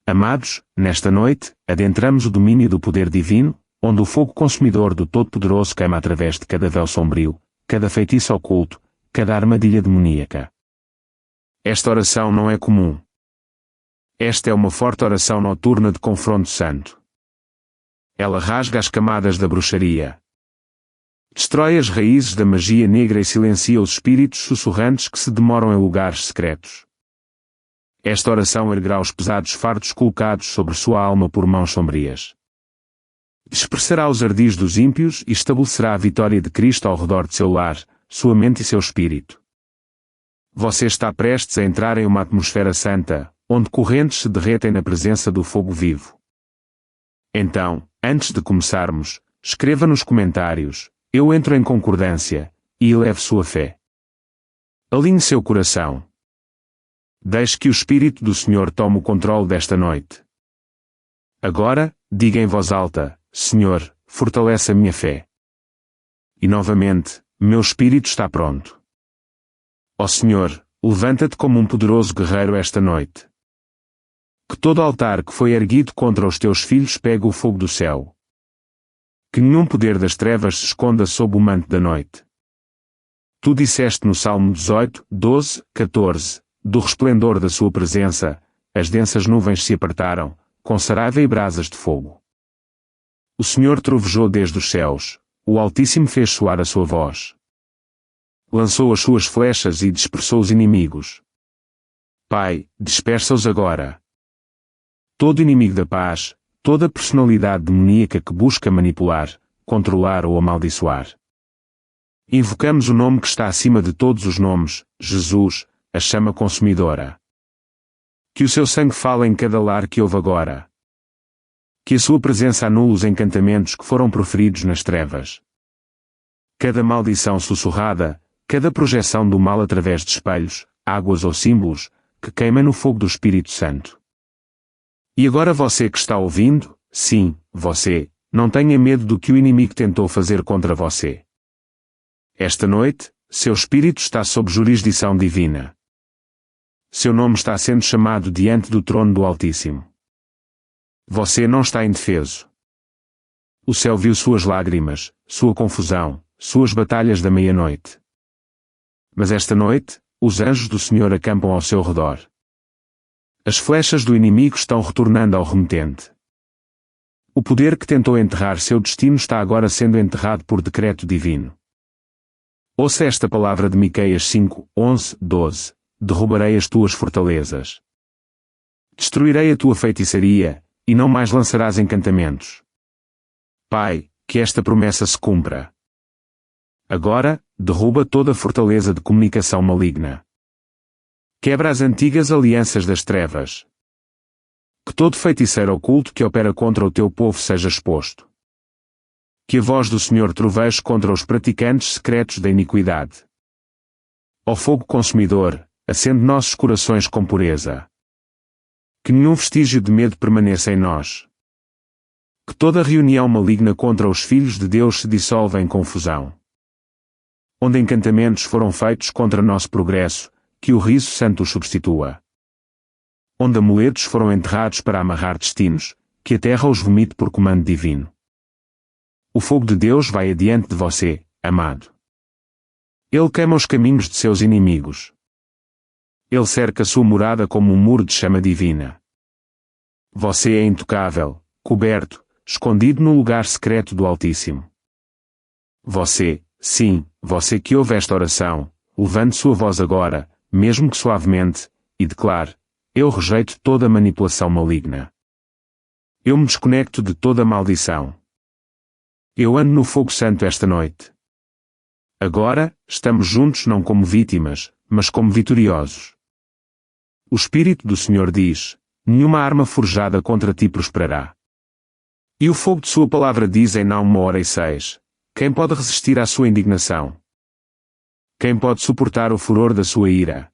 Amados, nesta noite, adentramos o domínio do poder divino, onde o fogo consumidor do Todo-Poderoso queima através de cada véu sombrio, cada feitiço oculto, cada armadilha demoníaca. Esta oração não é comum. Esta é uma forte oração noturna de confronto santo. Ela rasga as camadas da bruxaria. Destrói as raízes da magia negra e silencia os espíritos sussurrantes que se demoram em lugares secretos. Esta oração erguerá os pesados fardos colocados sobre sua alma por mãos sombrias. Dispersará os ardis dos ímpios e estabelecerá a vitória de Cristo ao redor de seu lar, sua mente e seu espírito. Você está prestes a entrar em uma atmosfera santa, onde correntes se derretem na presença do fogo vivo. Então, antes de começarmos, escreva nos comentários: eu entro em concordância, e eleve sua fé. Alinhe seu coração. Deixe que o Espírito do Senhor tome o controle desta noite. Agora, diga em voz alta: Senhor, fortalece a minha fé. E novamente, meu espírito está pronto. Ó Senhor, levanta-te como um poderoso guerreiro esta noite. Que todo altar que foi erguido contra os teus filhos pegue o fogo do céu. Que nenhum poder das trevas se esconda sob o manto da noite. Tu disseste no Salmo 18, 12, 14, do resplendor da sua presença, as densas nuvens se apartaram, com saraiva e brasas de fogo. O Senhor trovejou desde os céus, o Altíssimo fez soar a sua voz. Lançou as suas flechas e dispersou os inimigos. Pai, dispersa-os agora. Todo inimigo da paz, toda personalidade demoníaca que busca manipular, controlar ou amaldiçoar. Invocamos o nome que está acima de todos os nomes, Jesus, a chama consumidora. Que o seu sangue fale em cada lar que ouve agora. Que a sua presença anule os encantamentos que foram proferidos nas trevas. Cada maldição sussurrada, cada projeção do mal através de espelhos, águas ou símbolos, que queima no fogo do Espírito Santo. E agora você que está ouvindo, sim, você, não tenha medo do que o inimigo tentou fazer contra você. Esta noite, seu espírito está sob jurisdição divina. Seu nome está sendo chamado diante do trono do Altíssimo. Você não está indefeso. O céu viu suas lágrimas, sua confusão, suas batalhas da meia-noite. Mas esta noite, os anjos do Senhor acampam ao seu redor. As flechas do inimigo estão retornando ao remetente. O poder que tentou enterrar seu destino está agora sendo enterrado por decreto divino. Ouça esta palavra de Miqueias 5, 11, 12. Derrubarei as tuas fortalezas. Destruirei a tua feitiçaria, e não mais lançarás encantamentos. Pai, que esta promessa se cumpra. Agora, derruba toda a fortaleza de comunicação maligna. Quebra as antigas alianças das trevas. Que todo feiticeiro oculto que opera contra o teu povo seja exposto. Que a voz do Senhor troveje contra os praticantes secretos da iniquidade. Ó fogo consumidor, acende nossos corações com pureza. Que nenhum vestígio de medo permaneça em nós. Que toda reunião maligna contra os filhos de Deus se dissolva em confusão. Onde encantamentos foram feitos contra nosso progresso, que o riso santo os substitua. Onde amuletos foram enterrados para amarrar destinos, que a terra os vomite por comando divino. O fogo de Deus vai adiante de você, amado. Ele queima os caminhos de seus inimigos. Ele cerca sua morada como um muro de chama divina. Você é intocável, coberto, escondido no lugar secreto do Altíssimo. Você, sim, você que ouve esta oração, levante sua voz agora, mesmo que suavemente, e declare: eu rejeito toda manipulação maligna. Eu me desconecto de toda maldição. Eu ando no fogo santo esta noite. Agora, estamos juntos não como vítimas, mas como vitoriosos. O Espírito do Senhor diz: nenhuma arma forjada contra ti prosperará. E o fogo de sua palavra diz em Naum 1:6, quem pode resistir à sua indignação? Quem pode suportar o furor da sua ira?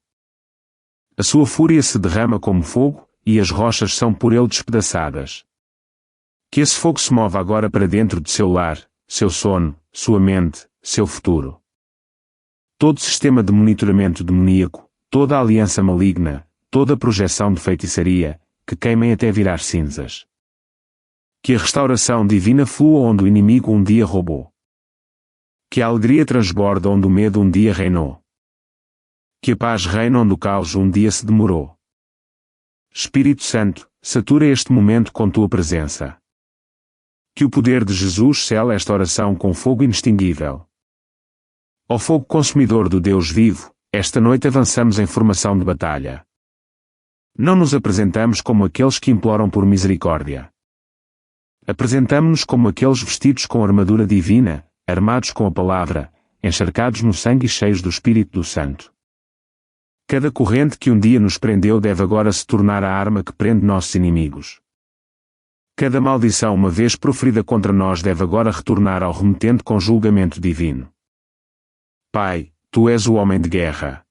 A sua fúria se derrama como fogo, e as rochas são por ele despedaçadas. Que esse fogo se mova agora para dentro de seu lar, seu sono, sua mente, seu futuro. Todo sistema de monitoramento demoníaco, toda aliança maligna, toda projeção de feitiçaria, que queimem até virar cinzas. Que a restauração divina flua onde o inimigo um dia roubou. Que a alegria transborda onde o medo um dia reinou. Que a paz reina onde o caos um dia se demorou. Espírito Santo, satura este momento com tua presença. Que o poder de Jesus sela esta oração com fogo inextinguível. Ó fogo consumidor do Deus vivo, esta noite avançamos em formação de batalha. Não nos apresentamos como aqueles que imploram por misericórdia. Apresentamo-nos como aqueles vestidos com armadura divina, armados com a palavra, encharcados no sangue e cheios do Espírito do Santo. Cada corrente que um dia nos prendeu deve agora se tornar a arma que prende nossos inimigos. Cada maldição uma vez proferida contra nós deve agora retornar ao remetente com julgamento divino. Pai, Tu és o homem de guerra.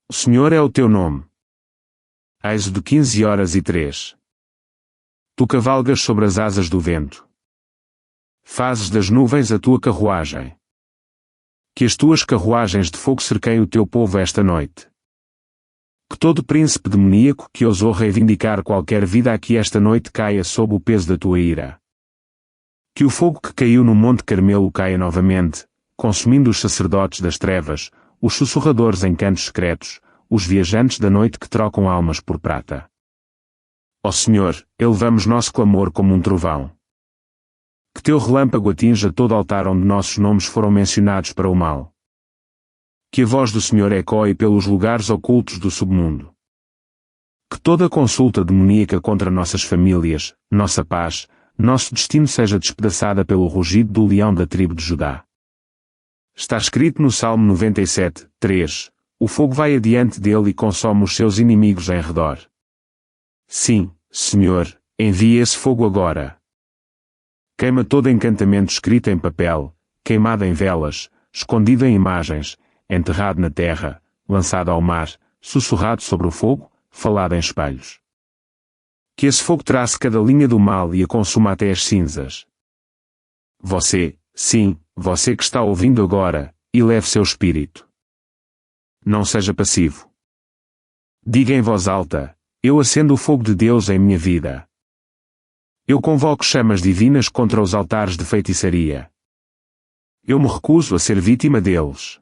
O Senhor é o Teu nome. Êxodo 15:03. Tu cavalgas sobre as asas do vento. Fazes das nuvens a Tua carruagem. Que as Tuas carruagens de fogo cerqueiem o Teu povo esta noite. Que todo príncipe demoníaco que ousou reivindicar qualquer vida aqui esta noite caia sob o peso da Tua ira. Que o fogo que caiu no Monte Carmelo caia novamente, consumindo os sacerdotes das trevas, os sussurradores em cantos secretos, os viajantes da noite que trocam almas por prata. Ó Senhor, elevamos nosso clamor como um trovão. Que Teu relâmpago atinja todo altar onde nossos nomes foram mencionados para o mal. Que a voz do Senhor ecoe pelos lugares ocultos do submundo. Que toda consulta demoníaca contra nossas famílias, nossa paz, nosso destino seja despedaçada pelo rugido do leão da tribo de Judá. Está escrito no Salmo 97:3, o fogo vai adiante dele e consome os seus inimigos em redor. Sim, Senhor, envia esse fogo agora. Queima todo encantamento escrito em papel, queimado em velas, escondido em imagens, enterrado na terra, lançado ao mar, sussurrado sobre o fogo, falado em espelhos. Que esse fogo trace cada linha do mal e a consuma até as cinzas. Você, sim, você que está ouvindo agora, eleve seu espírito. Não seja passivo. Diga em voz alta, eu acendo o fogo de Deus em minha vida. Eu convoco chamas divinas contra os altares de feitiçaria. Eu me recuso a ser vítima deles.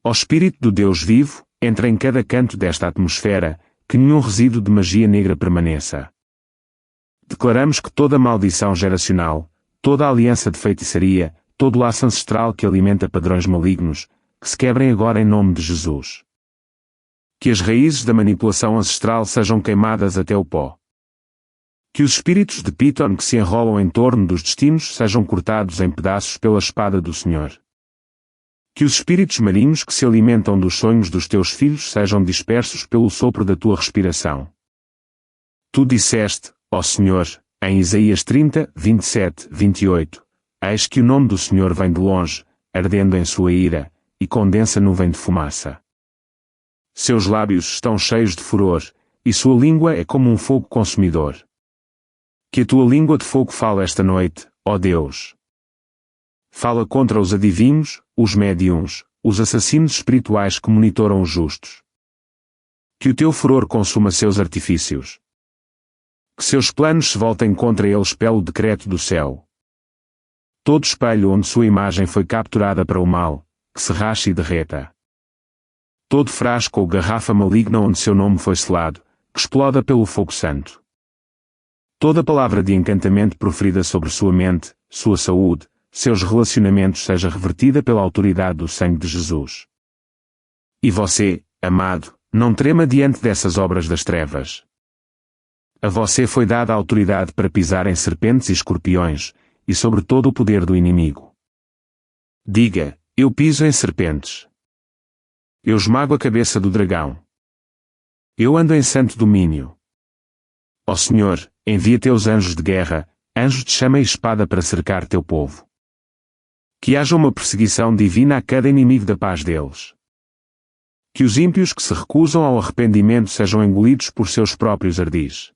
Ó Espírito do Deus vivo, entra em cada canto desta atmosfera, que nenhum resíduo de magia negra permaneça. Declaramos que toda maldição geracional, toda aliança de feitiçaria, todo laço ancestral que alimenta padrões malignos, que se quebrem agora em nome de Jesus. Que as raízes da manipulação ancestral sejam queimadas até o pó. Que os espíritos de Piton que se enrolam em torno dos destinos sejam cortados em pedaços pela espada do Senhor. Que os espíritos marinhos que se alimentam dos sonhos dos teus filhos sejam dispersos pelo sopro da tua respiração. Tu disseste, ó Senhor, em Isaías 30:27-28, eis que o nome do Senhor vem de longe, ardendo em sua ira, e condensa nuvem de fumaça. Seus lábios estão cheios de furor, e sua língua é como um fogo consumidor. Que a tua língua de fogo fale esta noite, ó Deus. Fala contra os adivinhos, os médiuns, os assassinos espirituais que monitoram os justos. Que o teu furor consuma seus artifícios. Que seus planos se voltem contra eles pelo decreto do céu. Todo espelho onde sua imagem foi capturada para o mal, que se rache e derreta. Todo frasco ou garrafa maligna onde seu nome foi selado, que exploda pelo fogo santo. Toda palavra de encantamento proferida sobre sua mente, sua saúde, seus relacionamentos seja revertida pela autoridade do sangue de Jesus. E você, amado, não trema diante dessas obras das trevas. A você foi dada a autoridade para pisar em serpentes e escorpiões, e sobre todo o poder do inimigo. Diga, eu piso em serpentes. Eu esmago a cabeça do dragão. Eu ando em santo domínio. Ó Senhor, envia teus anjos de guerra, anjos de chama e espada para cercar teu povo. Que haja uma perseguição divina a cada inimigo da paz deles. Que os ímpios que se recusam ao arrependimento sejam engolidos por seus próprios ardis.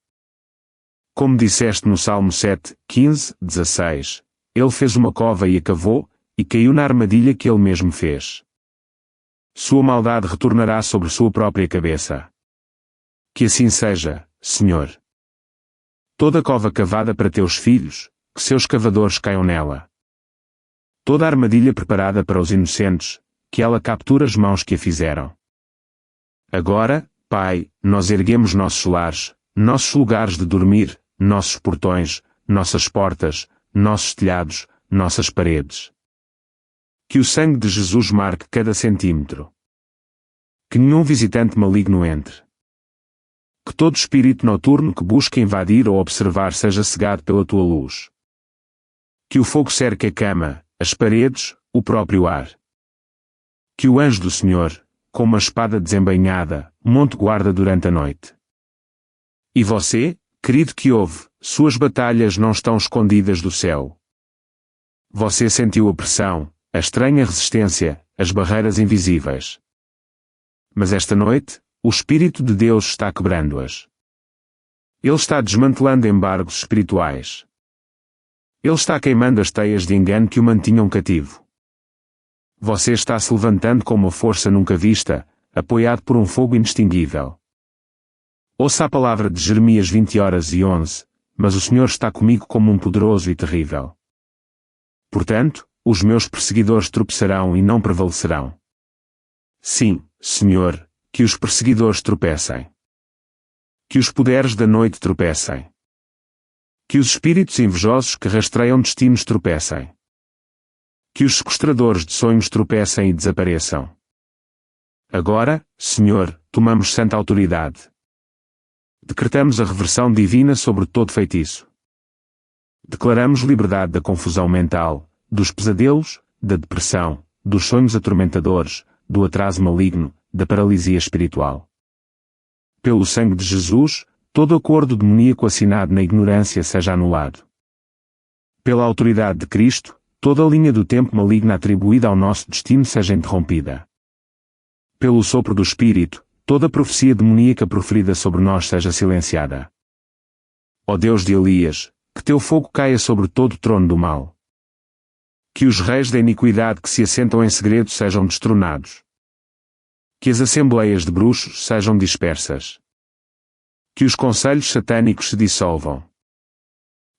Como disseste no Salmo 7:15-16, ele fez uma cova e a cavou, e caiu na armadilha que ele mesmo fez. Sua maldade retornará sobre sua própria cabeça. Que assim seja, Senhor. Toda cova cavada para teus filhos, que seus cavadores caiam nela. Toda armadilha preparada para os inocentes, que ela capture as mãos que a fizeram. Agora, Pai, nós erguemos nossos lares, nossos lugares de dormir, nossos portões, nossas portas, nossos telhados, nossas paredes. Que o sangue de Jesus marque cada centímetro. Que nenhum visitante maligno entre. Que todo espírito noturno que busque invadir ou observar seja cegado pela tua luz. Que o fogo cerque a cama, as paredes, o próprio ar. Que o anjo do Senhor, com uma espada desembainhada, monte guarda durante a noite. E você, querido que ouve, suas batalhas não estão escondidas do céu. Você sentiu a pressão, a estranha resistência, as barreiras invisíveis. Mas esta noite, o Espírito de Deus está quebrando-as. Ele está desmantelando embargos espirituais. Ele está queimando as teias de engano que o mantinham cativo. Você está se levantando com uma força nunca vista, apoiado por um fogo inextinguível. Ouça a palavra de Jeremias 20:11, mas o Senhor está comigo como um poderoso e terrível. Portanto, os meus perseguidores tropeçarão e não prevalecerão. Sim, Senhor, que os perseguidores tropecem. Que os poderes da noite tropecem. Que os espíritos invejosos que rastreiam destinos tropecem. Que os sequestradores de sonhos tropecem e desapareçam. Agora, Senhor, tomamos santa autoridade. Decretamos a reversão divina sobre todo feitiço. Declaramos liberdade da confusão mental, dos pesadelos, da depressão, dos sonhos atormentadores, do atraso maligno, da paralisia espiritual. Pelo sangue de Jesus, todo acordo demoníaco assinado na ignorância seja anulado. Pela autoridade de Cristo, toda a linha do tempo maligna atribuída ao nosso destino seja interrompida. Pelo sopro do Espírito, toda profecia demoníaca proferida sobre nós seja silenciada. Ó Deus de Elias, que teu fogo caia sobre todo o trono do mal. Que os reis da iniquidade que se assentam em segredo sejam destronados. Que as assembleias de bruxos sejam dispersas. Que os conselhos satânicos se dissolvam.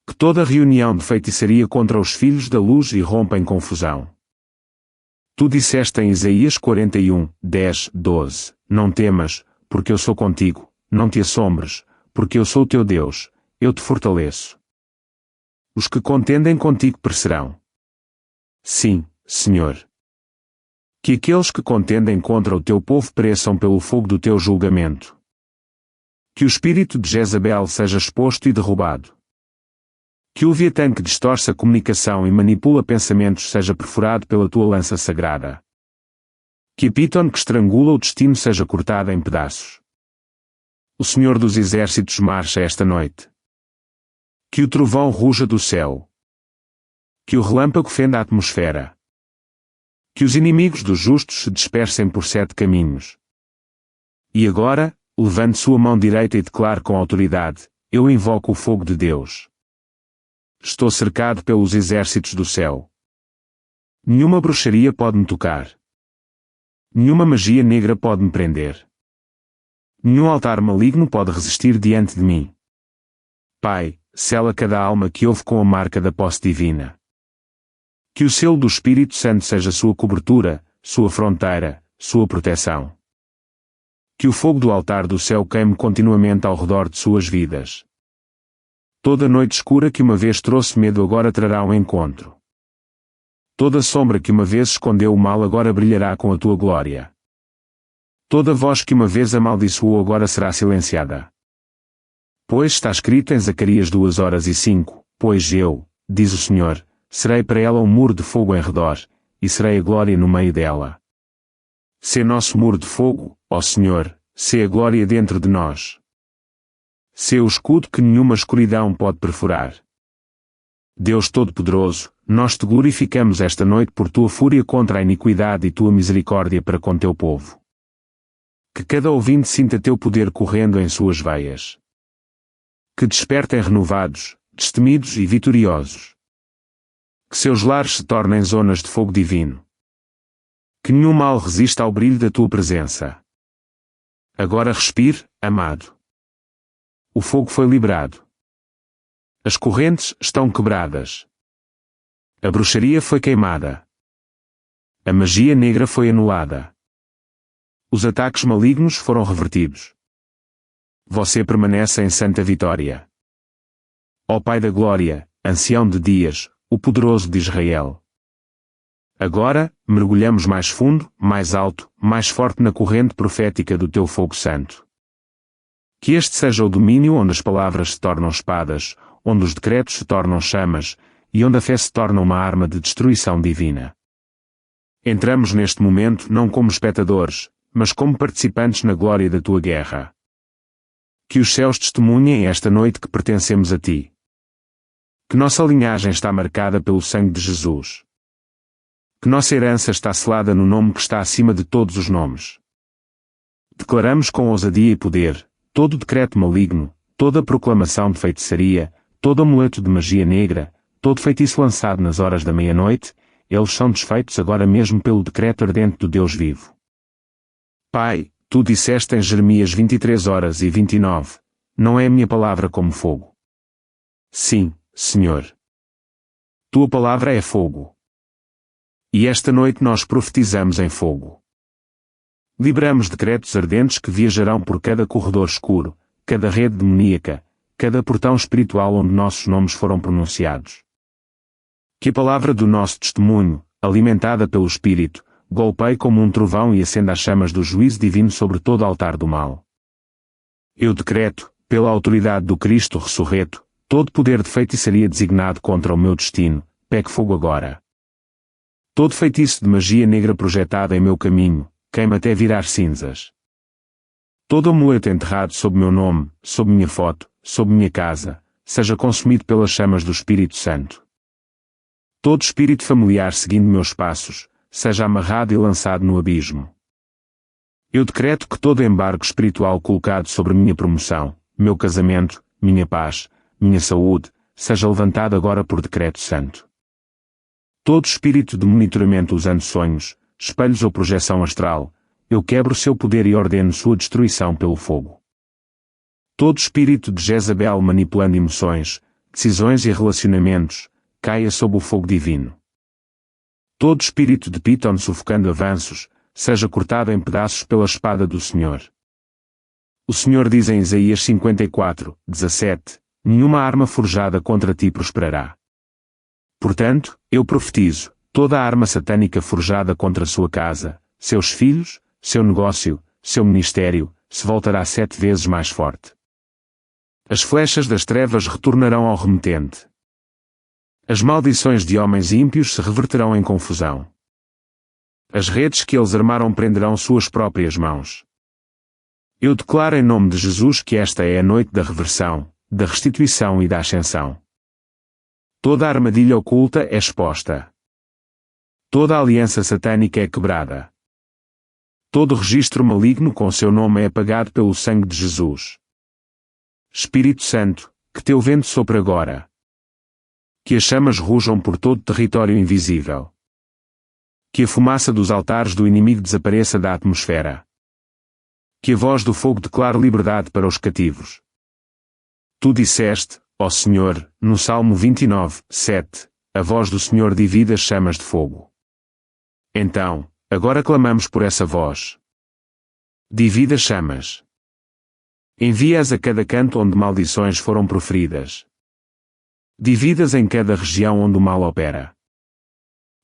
Que toda reunião de feitiçaria contra os filhos da luz irrompa em confusão. Tu disseste em Isaías 41:10-12, não temas, porque eu sou contigo, não te assombres, porque eu sou o teu Deus, eu te fortaleço. Os que contendem contigo perecerão. Sim, Senhor. Que aqueles que contendem contra o teu povo pereçam pelo fogo do teu julgamento. Que o espírito de Jezabel seja exposto e derrubado. Que o Leviatã que distorce a comunicação e manipula pensamentos seja perfurado pela tua lança sagrada. Que a Piton que estrangula o destino seja cortada em pedaços. O Senhor dos Exércitos marcha esta noite. Que o trovão ruja do céu. Que o relâmpago fenda a atmosfera. Que os inimigos dos justos se dispersem por 7 caminhos. E agora, levante sua mão direita e declare com autoridade, eu invoco o fogo de Deus. Estou cercado pelos exércitos do céu. Nenhuma bruxaria pode me tocar. Nenhuma magia negra pode me prender. Nenhum altar maligno pode resistir diante de mim. Pai, sela cada alma que ouve com a marca da posse divina. Que o selo do Espírito Santo seja sua cobertura, sua fronteira, sua proteção. Que o fogo do altar do céu queime continuamente ao redor de suas vidas. Toda noite escura que uma vez trouxe medo agora trará um encontro. Toda sombra que uma vez escondeu o mal agora brilhará com a tua glória. Toda voz que uma vez amaldiçoou agora será silenciada. Pois está escrito em Zacarias 2:05, pois eu, diz o Senhor, serei para ela um muro de fogo em redor, e serei a glória no meio dela. Sê nosso muro de fogo, ó Senhor, sê a glória dentro de nós. Sê o escudo que nenhuma escuridão pode perfurar. Deus Todo-Poderoso, nós te glorificamos esta noite por tua fúria contra a iniquidade e tua misericórdia para com teu povo. Que cada ouvinte sinta teu poder correndo em suas veias. Que despertem renovados, destemidos e vitoriosos. Que seus lares se tornem zonas de fogo divino. Que nenhum mal resista ao brilho da tua presença. Agora respire, amado. O fogo foi liberado. As correntes estão quebradas. A bruxaria foi queimada. A magia negra foi anulada. Os ataques malignos foram revertidos. Você permanece em santa vitória. Ó Pai da Glória, Ancião de Dias, o poderoso de Israel. Agora, mergulhamos mais fundo, mais alto, mais forte na corrente profética do Teu fogo santo. Que este seja o domínio onde as palavras se tornam espadas, onde os decretos se tornam chamas, e onde a fé se torna uma arma de destruição divina. Entramos neste momento não como espectadores, mas como participantes na glória da Tua guerra. Que os céus testemunhem esta noite que pertencemos a Ti. Que nossa linhagem está marcada pelo sangue de Jesus. Que nossa herança está selada no nome que está acima de todos os nomes. Declaramos com ousadia e poder, todo decreto maligno, toda proclamação de feitiçaria, todo amuleto de magia negra, todo feitiço lançado nas horas da meia-noite, eles são desfeitos agora mesmo pelo decreto ardente do Deus vivo. Pai, Tu disseste em Jeremias 23:29, não é a minha palavra como fogo. Sim, Senhor. Tua palavra é fogo. E esta noite nós profetizamos em fogo. Liberamos decretos ardentes que viajarão por cada corredor escuro, cada rede demoníaca, cada portão espiritual onde nossos nomes foram pronunciados. Que a palavra do nosso testemunho, alimentada pelo Espírito, golpeie como um trovão e acenda as chamas do juízo divino sobre todo altar do mal. Eu decreto, pela autoridade do Cristo ressurreto, todo poder de feitiçaria designado contra o meu destino, pegue fogo agora. Todo feitiço de magia negra projetado em meu caminho, queima até virar cinzas. Todo amuleto enterrado sob meu nome, sob minha foto, sob minha casa, seja consumido pelas chamas do Espírito Santo. Todo espírito familiar seguindo meus passos, seja amarrado e lançado no abismo. Eu decreto que todo embargo espiritual colocado sobre minha promoção, meu casamento, minha paz, minha saúde, seja levantado agora por decreto santo. Todo espírito de monitoramento usando sonhos, espelhos ou projeção astral, eu quebro seu poder e ordeno sua destruição pelo fogo. Todo espírito de Jezabel manipulando emoções, decisões e relacionamentos, caia sob o fogo divino. Todo espírito de Piton sufocando avanços, seja cortado em pedaços pela espada do Senhor. O Senhor diz em Isaías 54:17, nenhuma arma forjada contra ti prosperará. Portanto, eu profetizo, toda a arma satânica forjada contra sua casa, seus filhos, seu negócio, seu ministério, se voltará 7 vezes mais forte. As flechas das trevas retornarão ao remetente. As maldições de homens ímpios se reverterão em confusão. As redes que eles armaram prenderão suas próprias mãos. Eu declaro em nome de Jesus que esta é a noite da reversão, da restituição e da ascensão. Toda a armadilha oculta é exposta. Toda a aliança satânica é quebrada. Todo registro maligno com seu nome é apagado pelo sangue de Jesus. Espírito Santo, que teu vento sopre agora. Que as chamas rujam por todo o território invisível. Que a fumaça dos altares do inimigo desapareça da atmosfera. Que a voz do fogo declare liberdade para os cativos. Tu disseste, ó Senhor, no Salmo 29:7, a voz do Senhor divide as chamas de fogo. Então, agora clamamos por essa voz. Divide as chamas. Envia-as a cada canto onde maldições foram proferidas. Dividas em cada região onde o mal opera.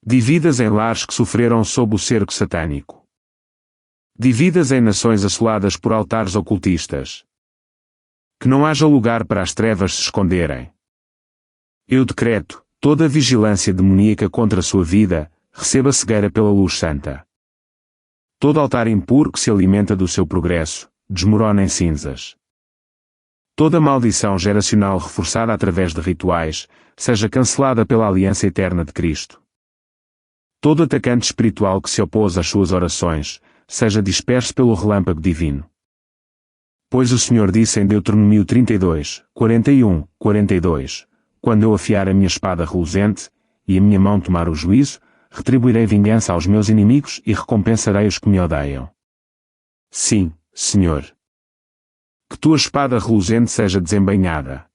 Dividas em lares que sofreram sob o cerco satânico. Dividas em nações assoladas por altares ocultistas. Que não haja lugar para as trevas se esconderem. Eu decreto, toda vigilância demoníaca contra a sua vida, receba cegueira pela luz santa. Todo altar impuro que se alimenta do seu progresso, desmorona em cinzas. Toda maldição geracional reforçada através de rituais, seja cancelada pela aliança eterna de Cristo. Todo atacante espiritual que se opôs às suas orações, seja disperso pelo relâmpago divino. Pois o Senhor disse em Deuteronômio 32:41-42, quando eu afiar a minha espada reluzente, e a minha mão tomar o juízo, retribuirei vingança aos meus inimigos e recompensarei os que me odeiam. Sim, Senhor. Que tua espada reluzente seja desembainhada.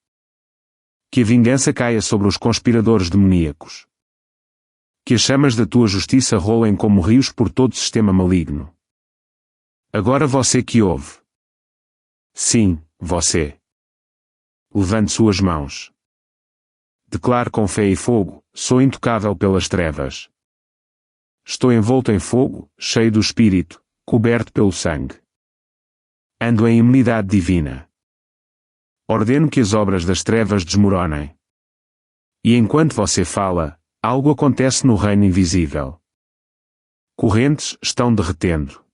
Que a vingança caia sobre os conspiradores demoníacos. Que as chamas da tua justiça rolem como rios por todo sistema maligno. Agora você que ouve. Sim, você. Levante suas mãos. Declare com fé e fogo: sou intocável pelas trevas. Estou envolto em fogo, cheio do Espírito, coberto pelo sangue. Ando em imunidade divina. Ordeno que as obras das trevas desmoronem. E enquanto você fala, algo acontece no reino invisível. Correntes estão derretendo.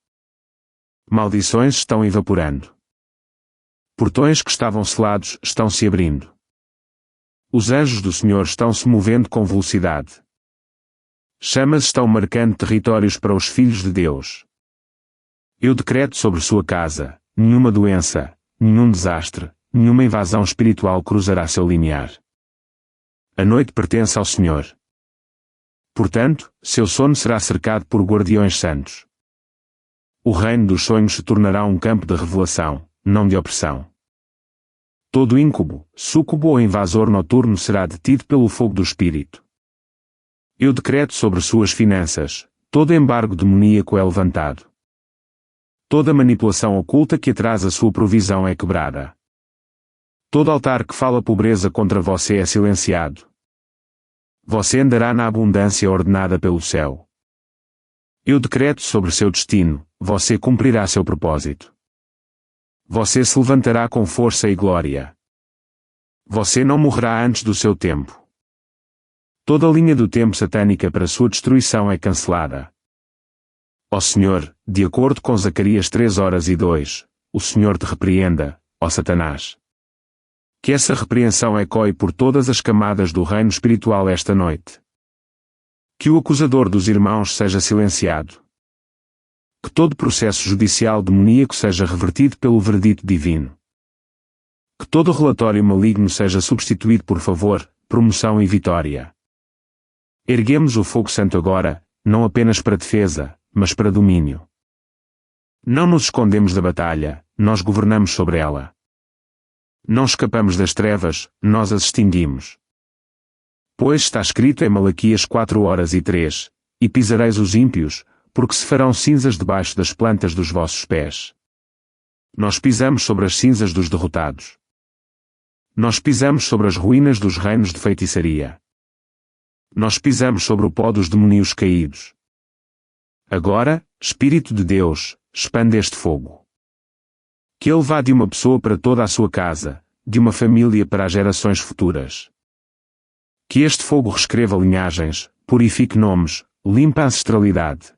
Maldições estão evaporando. Portões que estavam selados estão se abrindo. Os anjos do Senhor estão se movendo com velocidade. Chamas estão marcando territórios para os filhos de Deus. Eu decreto sobre sua casa: nenhuma doença, nenhum desastre, nenhuma invasão espiritual cruzará seu limiar. A noite pertence ao Senhor. Portanto, seu sono será cercado por guardiões santos. O reino dos sonhos se tornará um campo de revelação, não de opressão. Todo íncubo, súcubo ou invasor noturno será detido pelo fogo do Espírito. Eu decreto sobre suas finanças: todo embargo demoníaco é levantado. Toda manipulação oculta que atrasa sua provisão é quebrada. Todo altar que fala pobreza contra você é silenciado. Você andará na abundância ordenada pelo céu. Eu decreto sobre seu destino: você cumprirá seu propósito. Você se levantará com força e glória. Você não morrerá antes do seu tempo. Toda a linha do tempo satânica para sua destruição é cancelada. Ó Senhor, de acordo com Zacarias 3:2, o Senhor te repreenda, ó Satanás. Que essa repreensão ecoe por todas as camadas do reino espiritual esta noite. Que o acusador dos irmãos seja silenciado. Que todo processo judicial demoníaco seja revertido pelo veredito divino. Que todo relatório maligno seja substituído por favor, promoção e vitória. Erguemos o fogo santo agora, não apenas para defesa, mas para domínio. Não nos escondemos da batalha, nós governamos sobre ela. Não escapamos das trevas, nós as extinguimos. Pois está escrito em Malaquias 4:3, e pisareis os ímpios, porque se farão cinzas debaixo das plantas dos vossos pés. Nós pisamos sobre as cinzas dos derrotados. Nós pisamos sobre as ruínas dos reinos de feitiçaria. Nós pisamos sobre o pó dos demónios caídos. Agora, Espírito de Deus, expande este fogo. Que ele vá de uma pessoa para toda a sua casa, de uma família para as gerações futuras. Que este fogo reescreva linhagens, purifique nomes, limpe a ancestralidade.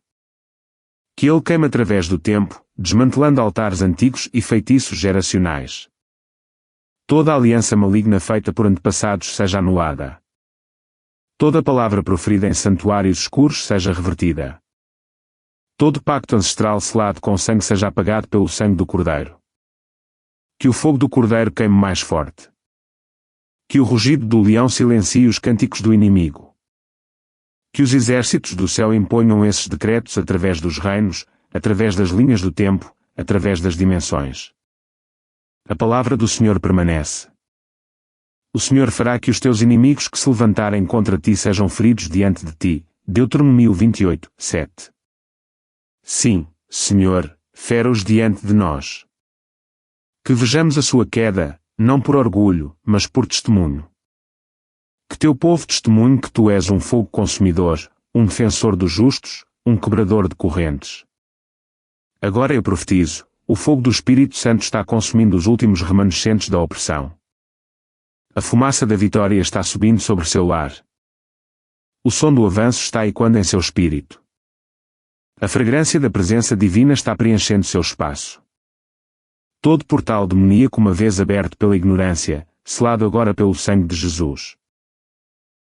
Que ele queime através do tempo, desmantelando altares antigos e feitiços geracionais. Toda aliança maligna feita por antepassados seja anulada. Toda palavra proferida em santuários escuros seja revertida. Todo pacto ancestral selado com sangue seja apagado pelo sangue do Cordeiro. Que o fogo do Cordeiro queime mais forte. Que o rugido do leão silencie os cânticos do inimigo. Que os exércitos do céu imponham esses decretos através dos reinos, através das linhas do tempo, através das dimensões. A palavra do Senhor permanece. O Senhor fará que os teus inimigos que se levantarem contra ti sejam feridos diante de ti. Deuteronômio 28:7. Sim, Senhor, fere-os diante de nós. Que vejamos a sua queda, não por orgulho, mas por testemunho. Que teu povo testemunhe que tu és um fogo consumidor, um defensor dos justos, um quebrador de correntes. Agora eu profetizo: o fogo do Espírito Santo está consumindo os últimos remanescentes da opressão. A fumaça da vitória está subindo sobre seu lar. O som do avanço está ecoando em seu espírito. A fragrância da presença divina está preenchendo seu espaço. Todo portal demoníaco uma vez aberto pela ignorância, selado agora pelo sangue de Jesus.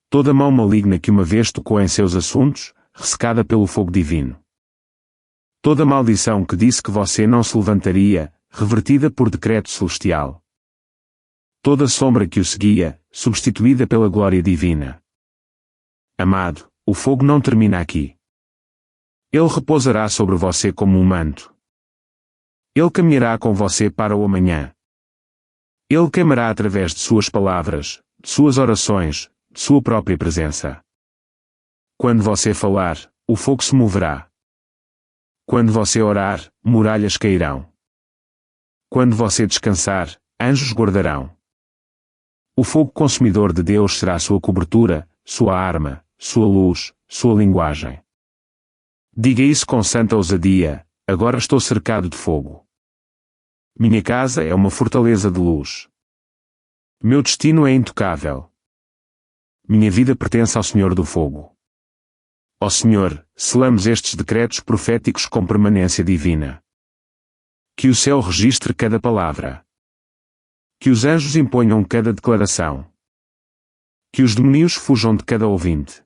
Toda mão maligna que uma vez tocou em seus assuntos, ressecada pelo fogo divino. Toda maldição que disse que você não se levantaria, revertida por decreto celestial. Toda sombra que o seguia, substituída pela glória divina. Amado, o fogo não termina aqui. Ele repousará sobre você como um manto. Ele caminhará com você para o amanhã. Ele queimará através de suas palavras, de suas orações, de sua própria presença. Quando você falar, o fogo se moverá. Quando você orar, muralhas cairão. Quando você descansar, anjos guardarão. O fogo consumidor de Deus será sua cobertura, sua arma, sua luz, sua linguagem. Diga isso com santa ousadia: agora estou cercado de fogo. Minha casa é uma fortaleza de luz. Meu destino é intocável. Minha vida pertence ao Senhor do Fogo. Ó Senhor, selamos estes decretos proféticos com permanência divina. Que o céu registre cada palavra. Que os anjos imponham cada declaração. Que os demônios fujam de cada ouvinte.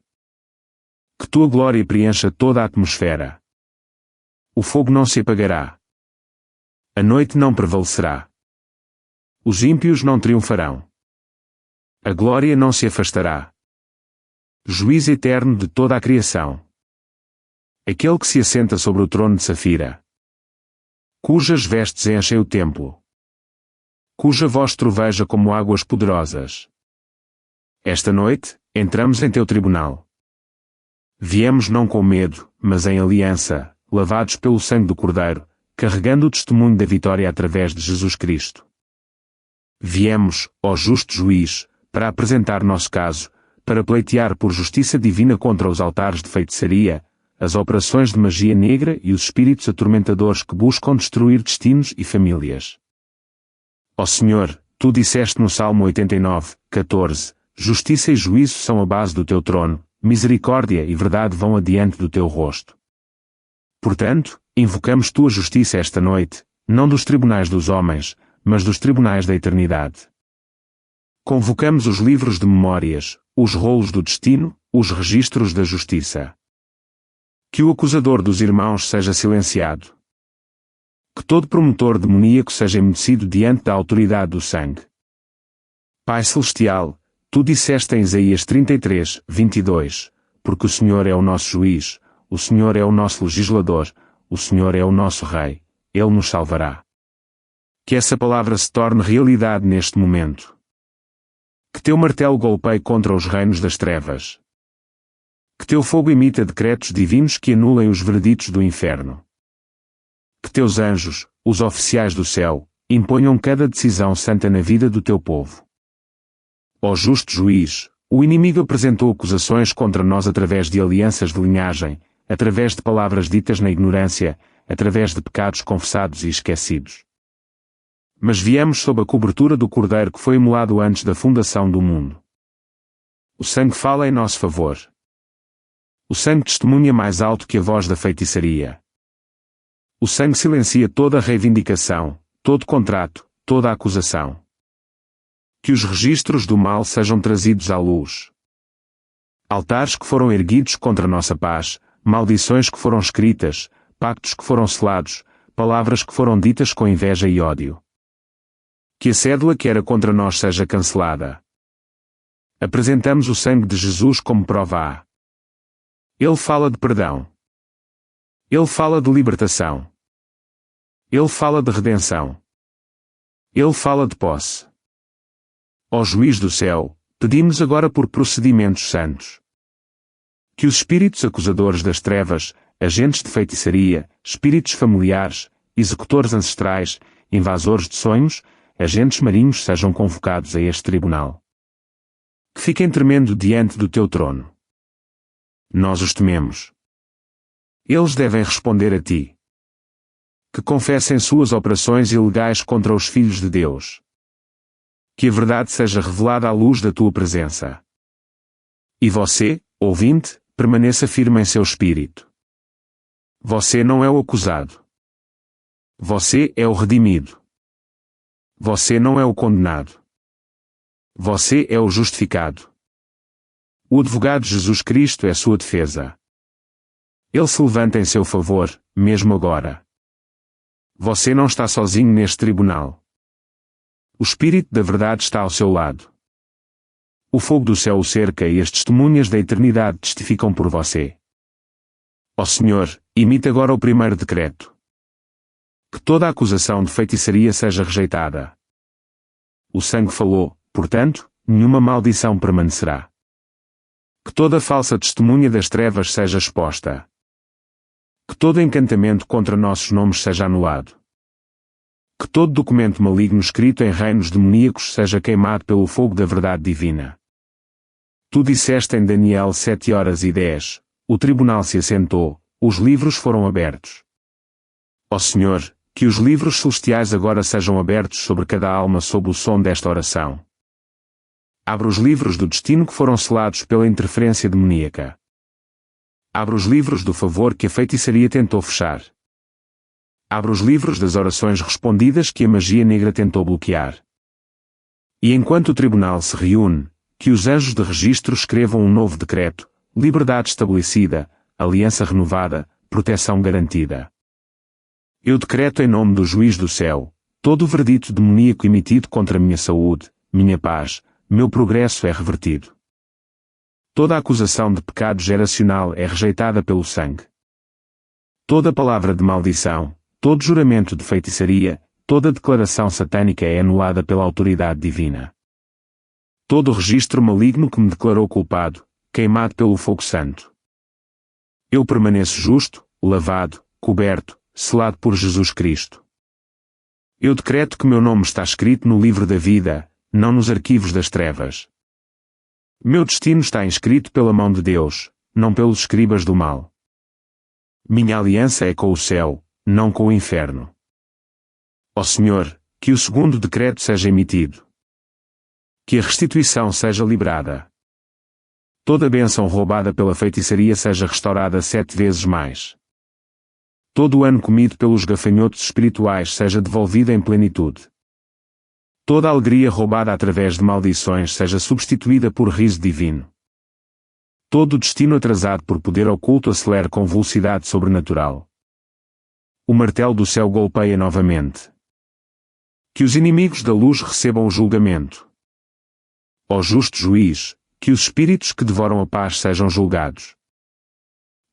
Que tua glória preencha toda a atmosfera. O fogo não se apagará. A noite não prevalecerá. Os ímpios não triunfarão. A glória não se afastará. Juízo eterno de toda a criação. Aquele que se assenta sobre o trono de Safira. Cujas vestes enchem o templo. Cuja voz troveja como águas poderosas. Esta noite, entramos em teu tribunal. Viemos não com medo, mas em aliança, lavados pelo sangue do Cordeiro, carregando o testemunho da vitória através de Jesus Cristo. Viemos, ó justo juiz, para apresentar nosso caso, para pleitear por justiça divina contra os altares de feitiçaria, as operações de magia negra e os espíritos atormentadores que buscam destruir destinos e famílias. Ó Senhor, tu disseste no Salmo 89, 14, justiça e juízo são a base do teu trono, misericórdia e verdade vão adiante do teu rosto. Portanto, invocamos tua justiça esta noite, não dos tribunais dos homens, mas dos tribunais da eternidade. Convocamos os livros de memórias, os rolos do destino, os registros da justiça. Que o acusador dos irmãos seja silenciado. Que todo promotor demoníaco seja emudecido diante da autoridade do sangue. Pai Celestial, tu disseste em Isaías 33, 22, porque o Senhor é o nosso juiz, o Senhor é o nosso legislador, o Senhor é o nosso Rei, Ele nos salvará. Que essa palavra se torne realidade neste momento. Que teu martelo golpeie contra os reinos das trevas. Que teu fogo emita decretos divinos que anulem os vereditos do inferno. Que teus anjos, os oficiais do céu, imponham cada decisão santa na vida do teu povo. Ó justo juiz, o inimigo apresentou acusações contra nós através de alianças de linhagem, através de palavras ditas na ignorância, através de pecados confessados e esquecidos. Mas viemos sob a cobertura do Cordeiro que foi imolado antes da fundação do mundo. O sangue fala em nosso favor. O sangue testemunha mais alto que a voz da feitiçaria. O sangue silencia toda a reivindicação, todo contrato, toda a acusação. Que os registros do mal sejam trazidos à luz. Altares que foram erguidos contra nossa paz, maldições que foram escritas, pactos que foram selados, palavras que foram ditas com inveja e ódio. Que a cédula que era contra nós seja cancelada. Apresentamos o sangue de Jesus como prova A. Ele fala de perdão. Ele fala de libertação. Ele fala de redenção. Ele fala de posse. Ó juiz do céu, pedimos agora por procedimentos santos. Que os espíritos acusadores das trevas, agentes de feitiçaria, espíritos familiares, executores ancestrais, invasores de sonhos, agentes marinhos sejam convocados a este tribunal. Que fiquem tremendo diante do teu trono. Nós os tememos. Eles devem responder a ti. Que confessem suas operações ilegais contra os filhos de Deus. Que a verdade seja revelada à luz da tua presença. E você, ouvinte, permaneça firme em seu espírito. Você não é o acusado. Você é o redimido. Você não é o condenado. Você é o justificado. O advogado Jesus Cristo é sua defesa. Ele se levanta em seu favor, mesmo agora. Você não está sozinho neste tribunal. O Espírito da Verdade está ao seu lado. O fogo do céu o cerca e as testemunhas da eternidade testificam por você. Ó Senhor, imite agora o primeiro decreto. Que toda acusação de feitiçaria seja rejeitada. o sangue falou, portanto, nenhuma maldição permanecerá. Que toda falsa testemunha das trevas seja exposta. Que todo encantamento contra nossos nomes seja anulado. Que todo documento maligno escrito em reinos demoníacos seja queimado pelo fogo da verdade divina. Tu disseste em Daniel 7h10, o tribunal se assentou, os livros foram abertos. Ó Senhor, que os livros celestiais agora sejam abertos sobre cada alma sob o som desta oração. Abre os livros do destino que foram selados pela interferência demoníaca. Abre os livros do favor que a feitiçaria tentou fechar. Abre os livros das orações respondidas que a magia negra tentou bloquear. E enquanto o tribunal se reúne, que os anjos de registro escrevam um novo decreto, liberdade estabelecida, aliança renovada, proteção garantida. Eu decreto em nome do juiz do céu, todo o verdito demoníaco emitido contra minha saúde, minha paz, meu progresso é revertido. Toda acusação de pecado geracional é rejeitada pelo sangue. Toda palavra de maldição, todo juramento de feitiçaria, toda declaração satânica é anulada pela autoridade divina. Todo registro maligno que me declarou culpado, queimado pelo fogo santo. Eu permaneço justo, lavado, coberto, selado por Jesus Cristo. Eu decreto que meu nome está escrito no livro da vida, não nos arquivos das trevas. Meu destino está inscrito pela mão de Deus, não pelos escribas do mal. Minha aliança é com o céu, não com o inferno. Ó Senhor, que o segundo decreto seja emitido. Que a restituição seja librada. Toda bênção roubada pela feitiçaria seja restaurada 7 vezes mais. Todo o ano comido pelos gafanhotos espirituais seja devolvido em plenitude. Toda a alegria roubada através de maldições seja substituída por riso divino. Todo o destino atrasado por poder oculto acelere com velocidade sobrenatural. O martelo do céu golpeia novamente. Que os inimigos da luz recebam o julgamento. Ó justo juiz, que os espíritos que devoram a paz sejam julgados.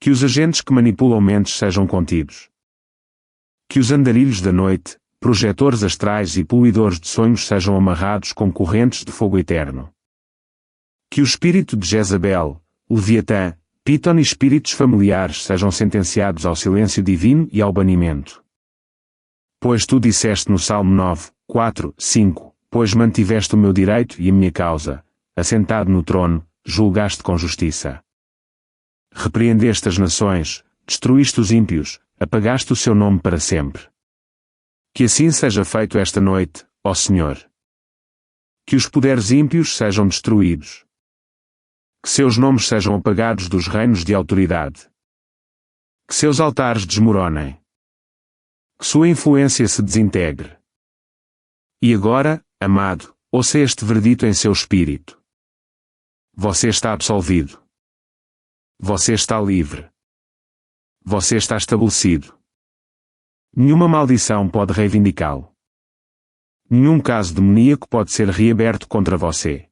Que os agentes que manipulam mentes sejam contidos. Que os andarilhos da noite, projetores astrais e poluidores de sonhos sejam amarrados com correntes de fogo eterno. Que o espírito de Jezabel, Leviatã, Piton e espíritos familiares sejam sentenciados ao silêncio divino e ao banimento. Pois tu disseste no Salmo 9, 4, 5, pois mantiveste o meu direito e a minha causa, assentado no trono, julgaste com justiça. Repreendeste as nações, destruíste os ímpios, apagaste o seu nome para sempre. Que assim seja feito esta noite, ó Senhor. Que os poderes ímpios sejam destruídos. Que seus nomes sejam apagados dos reinos de autoridade. Que seus altares desmoronem. Que sua influência se desintegre. E agora, amado, ouça este verdito em seu espírito. Você está absolvido. Você está livre. Você está estabelecido. Nenhuma maldição pode reivindicá-lo. Nenhum caso demoníaco pode ser reaberto contra você.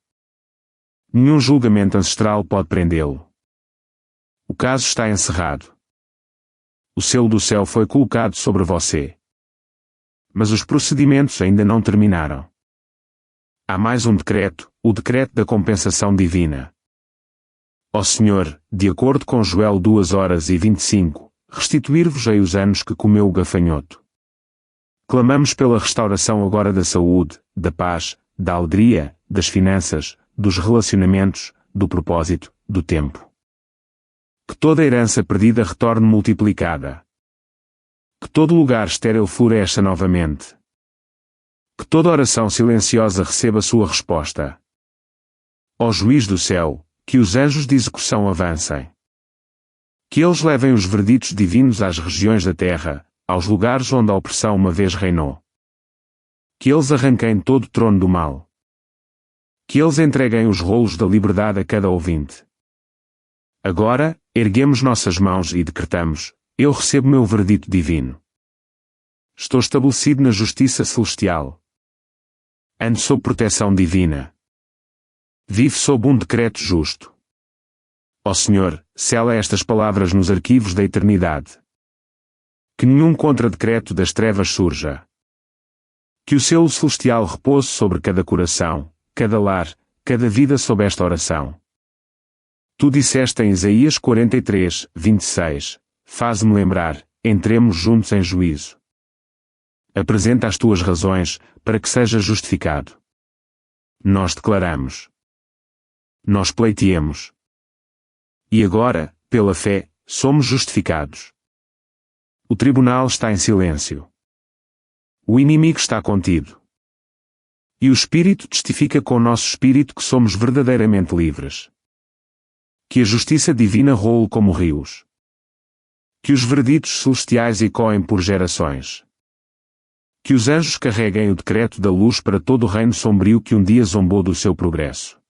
Nenhum julgamento ancestral pode prendê-lo. O caso está encerrado. O selo do céu foi colocado sobre você. Mas os procedimentos ainda não terminaram. Há mais um decreto, o decreto da compensação divina. Ó Senhor, de acordo com Joel 2h25, restituir-vos-ei os anos que comeu o gafanhoto. Clamamos pela restauração agora da saúde, da paz, da alegria, das finanças, dos relacionamentos, do propósito, do tempo. Que toda a herança perdida retorne multiplicada. Que todo lugar estéril floresça novamente. Que toda oração silenciosa receba sua resposta. Ó Juiz do céu, que os anjos de execução avancem. Que eles levem os verditos divinos às regiões da terra, aos lugares onde a opressão uma vez reinou. Que eles arranquem todo o trono do mal. Que eles entreguem os rolos da liberdade a cada ouvinte. Agora, erguemos nossas mãos e decretamos: eu recebo meu verdito divino. Estou estabelecido na justiça celestial. Ando sob proteção divina. Vivo sob um decreto justo. Ó Senhor, sela estas palavras nos arquivos da eternidade. Que nenhum contra-decreto das trevas surja. Que o selo celestial repouse sobre cada coração, cada lar, cada vida sob esta oração. Tu disseste em Isaías 43, 26, faz-me lembrar, entremos juntos em juízo. Apresenta as tuas razões, para que sejas justificado. Nós declaramos. Nós pleiteemos. E agora, pela fé, somos justificados. O tribunal está em silêncio. O inimigo está contido. E o Espírito testifica com o nosso espírito que somos verdadeiramente livres. Que a justiça divina roule como rios. Que os vereditos celestiais ecoem por gerações. Que os anjos carreguem o decreto da luz para todo o reino sombrio que um dia zombou do seu progresso.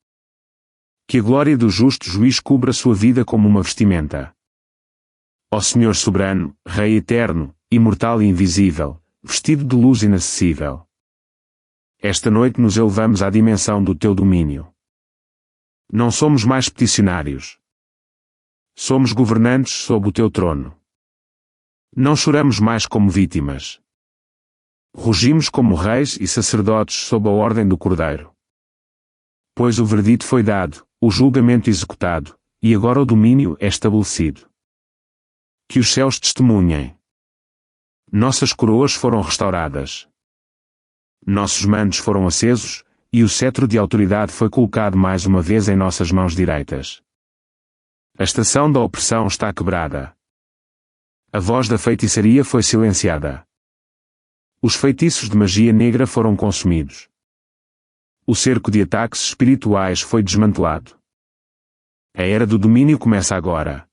Que a glória do justo juiz cubra sua vida como uma vestimenta. Ó Senhor soberano, Rei eterno, imortal e invisível, vestido de luz inacessível. Esta noite nos elevamos à dimensão do teu domínio. Não somos mais peticionários. Somos governantes sob o teu trono. Não choramos mais como vítimas. Rugimos como reis e sacerdotes sob a ordem do Cordeiro. Pois o verdito foi dado, o julgamento executado, e agora o domínio é estabelecido. Que os céus testemunhem. Nossas coroas foram restauradas. Nossos mantos foram acesos, e o cetro de autoridade foi colocado mais uma vez em nossas mãos direitas. A estação da opressão está quebrada. A voz da feitiçaria foi silenciada. Os feitiços de magia negra foram consumidos. O cerco de ataques espirituais foi desmantelado. A era do domínio começa agora.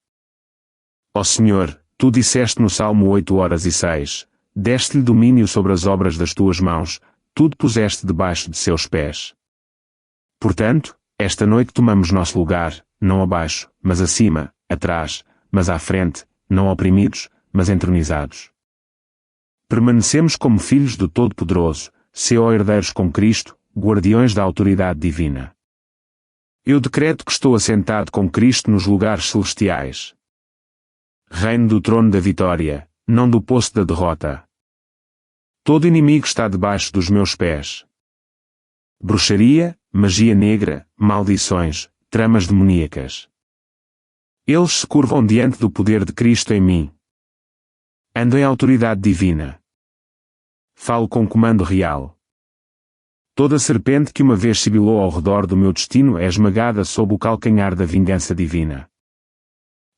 Ó Senhor, tu disseste no Salmo 8:6, deste-lhe domínio sobre as obras das tuas mãos, tudo puseste debaixo de seus pés. Portanto, esta noite tomamos nosso lugar, não abaixo, mas acima, atrás, mas à frente, não oprimidos, mas entronizados. Permanecemos como filhos do Todo-Poderoso, herdeiros com Cristo, guardiões da autoridade divina. Eu decreto que estou assentado com Cristo nos lugares celestiais. Reino do trono da vitória, não do poço da derrota. Todo inimigo está debaixo dos meus pés. Bruxaria, magia negra, maldições, tramas demoníacas. Eles se curvam diante do poder de Cristo em mim. Ando em autoridade divina. Falo com comando real. Toda serpente que uma vez sibilou ao redor do meu destino é esmagada sob o calcanhar da vingança divina.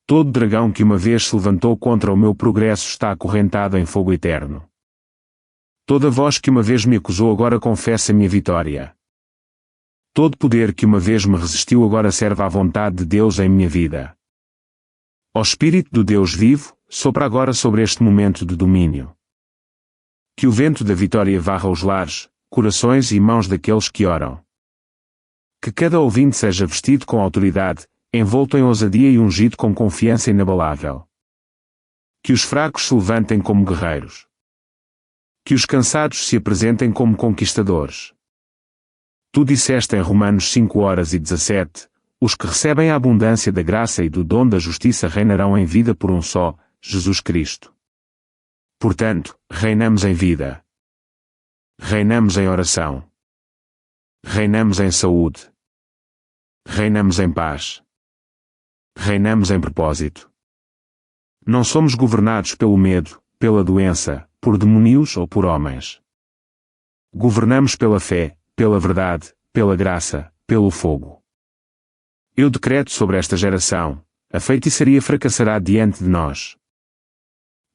Todo dragão que uma vez se levantou contra o meu progresso está acorrentado em fogo eterno. Toda voz que uma vez me acusou agora confessa minha vitória. Todo poder que uma vez me resistiu agora serve à vontade de Deus em minha vida. Ó Espírito do Deus vivo, sopra agora sobre este momento de domínio. Que o vento da vitória varra os lares, corações e mãos daqueles que oram. Que cada ouvinte seja vestido com autoridade, envolto em ousadia e ungido com confiança inabalável. Que os fracos se levantem como guerreiros. Que os cansados se apresentem como conquistadores. Tu disseste em Romanos 5:17, os que recebem a abundância da graça e do dom da justiça reinarão em vida por um só, Jesus Cristo. Portanto, reinamos em vida. Reinamos em oração. Reinamos em saúde. Reinamos em paz. Reinamos em propósito. Não somos governados pelo medo, pela doença, por demónios ou por homens. Governamos pela fé, pela verdade, pela graça, pelo fogo. Eu decreto sobre esta geração, a feitiçaria fracassará diante de nós.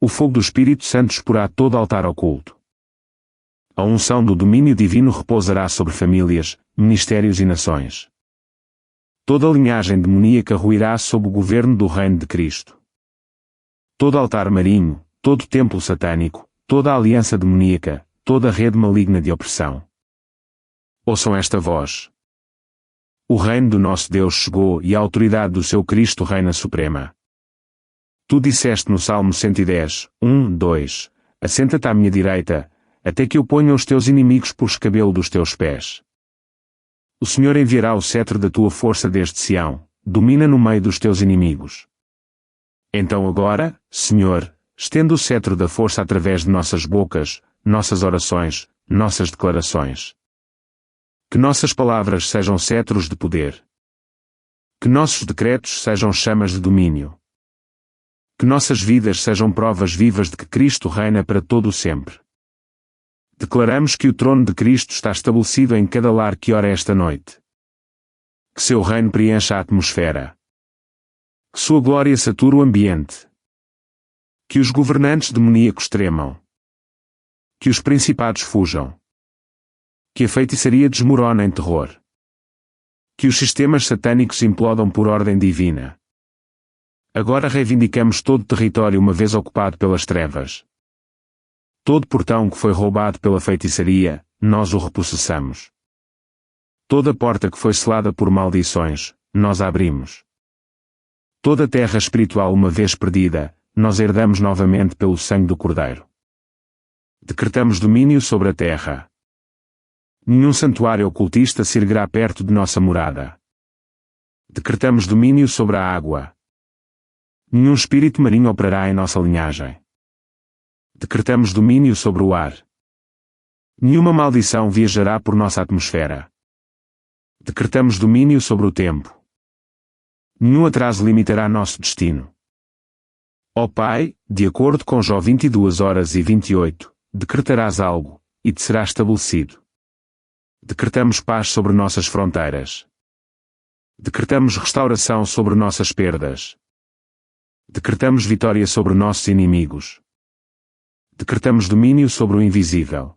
O fogo do Espírito Santo exporá todo altar oculto. A unção do domínio divino repousará sobre famílias, ministérios e nações. Toda linhagem demoníaca ruirá sob o governo do reino de Cristo. Todo altar marinho, todo templo satânico, toda aliança demoníaca, toda rede maligna de opressão. Ouçam esta voz. O reino do nosso Deus chegou e a autoridade do seu Cristo reina suprema. Tu disseste no Salmo 110:2, assenta-te à minha direita, até que eu ponha os teus inimigos por escabelo dos teus pés. O Senhor enviará o cetro da tua força desde Sião, domina no meio dos teus inimigos. Então agora, Senhor, estenda o cetro da força através de nossas bocas, nossas orações, nossas declarações. Que nossas palavras sejam cetros de poder. Que nossos decretos sejam chamas de domínio. Que nossas vidas sejam provas vivas de que Cristo reina para todo o sempre. Declaramos que o trono de Cristo está estabelecido em cada lar que ora esta noite. Que seu reino preencha a atmosfera. Que sua glória sature o ambiente. Que os governantes demoníacos tremam. Que os principados fujam. Que a feitiçaria desmorone em terror. Que os sistemas satânicos implodam por ordem divina. Agora reivindicamos todo o território uma vez ocupado pelas trevas. Todo portão que foi roubado pela feitiçaria, nós o repossessamos. Toda porta que foi selada por maldições, nós a abrimos. Toda terra espiritual uma vez perdida, nós herdamos novamente pelo sangue do Cordeiro. Decretamos domínio sobre a terra. Nenhum santuário ocultista se erguerá perto de nossa morada. Decretamos domínio sobre a água. Nenhum espírito marinho operará em nossa linhagem. Decretamos domínio sobre o ar. Nenhuma maldição viajará por nossa atmosfera. Decretamos domínio sobre o tempo. Nenhum atraso limitará nosso destino. Ó Pai, de acordo com Jó 22h28, decretarás algo, e te será estabelecido. Decretamos paz sobre nossas fronteiras. Decretamos restauração sobre nossas perdas. Decretamos vitória sobre nossos inimigos. Decretamos domínio sobre o invisível.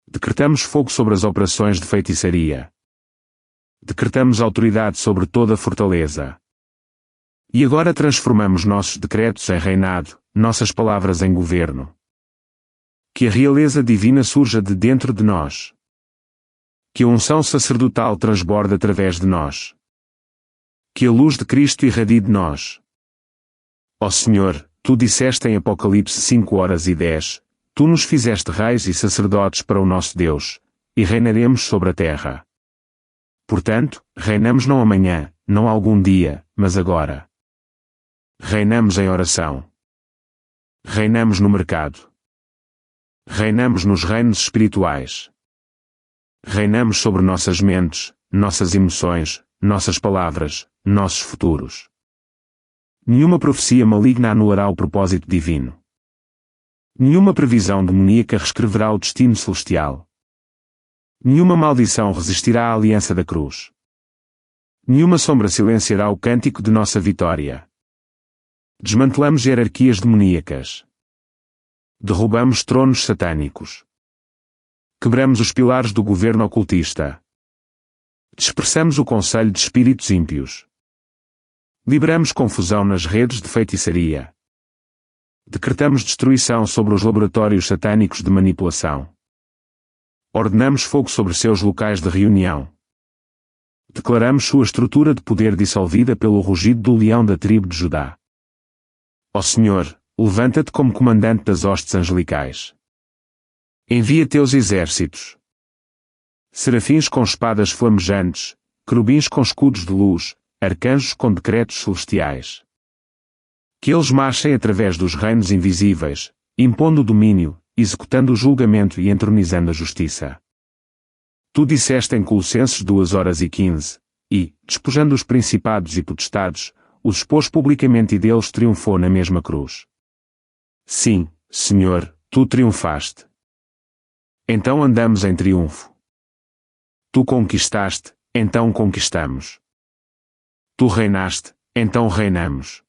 Decretamos fogo sobre as operações de feitiçaria. Decretamos autoridade sobre toda a fortaleza. E agora transformamos nossos decretos em reinado, nossas palavras em governo. Que a realeza divina surja de dentro de nós. Que a unção sacerdotal transborde através de nós. Que a luz de Cristo irradie de nós. Ó Senhor, Tu disseste em Apocalipse 5h10, Tu nos fizeste reis e sacerdotes para o nosso Deus, e reinaremos sobre a terra. Portanto, reinamos não amanhã, não algum dia, mas agora. Reinamos em oração. Reinamos no mercado. Reinamos nos reinos espirituais. Reinamos sobre nossas mentes, nossas emoções, nossas palavras, nossos futuros. Nenhuma profecia maligna anulará o propósito divino. Nenhuma previsão demoníaca reescreverá o destino celestial. Nenhuma maldição resistirá à aliança da cruz. Nenhuma sombra silenciará o cântico de nossa vitória. Desmantelamos hierarquias demoníacas. Derrubamos tronos satânicos. Quebramos os pilares do governo ocultista. Dispersamos o conselho de espíritos ímpios. Liberamos confusão nas redes de feitiçaria. Decretamos destruição sobre os laboratórios satânicos de manipulação. Ordenamos fogo sobre seus locais de reunião. Declaramos sua estrutura de poder dissolvida pelo rugido do leão da tribo de Judá. Ó Senhor, levanta-te como comandante das hostes angelicais. Envia teus exércitos. Serafins com espadas flamejantes, querubins com escudos de luz, arcanjos com decretos celestiais. Que eles marchem através dos reinos invisíveis, impondo o domínio, executando o julgamento e entronizando a justiça. Tu disseste em Colossenses 2h15, e, despojando os principados e potestades, os expôs publicamente e deles triunfou na mesma cruz. Sim, Senhor, Tu triunfaste. Então andamos em triunfo. Tu conquistaste, então conquistamos. Tu reinaste, então reinamos.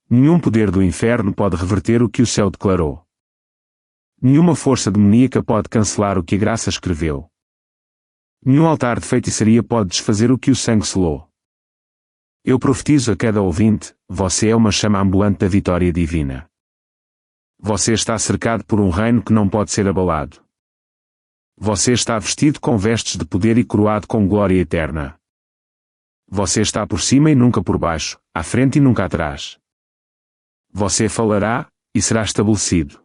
Nenhum poder do inferno pode reverter o que o céu declarou. Nenhuma força demoníaca pode cancelar o que a graça escreveu. Nenhum altar de feitiçaria pode desfazer o que o sangue selou. Eu profetizo a cada ouvinte, você é uma chama ambulante da vitória divina. Você está cercado por um reino que não pode ser abalado. Você está vestido com vestes de poder e coroado com glória eterna. Você está por cima e nunca por baixo, à frente e nunca atrás. Você falará, e será estabelecido.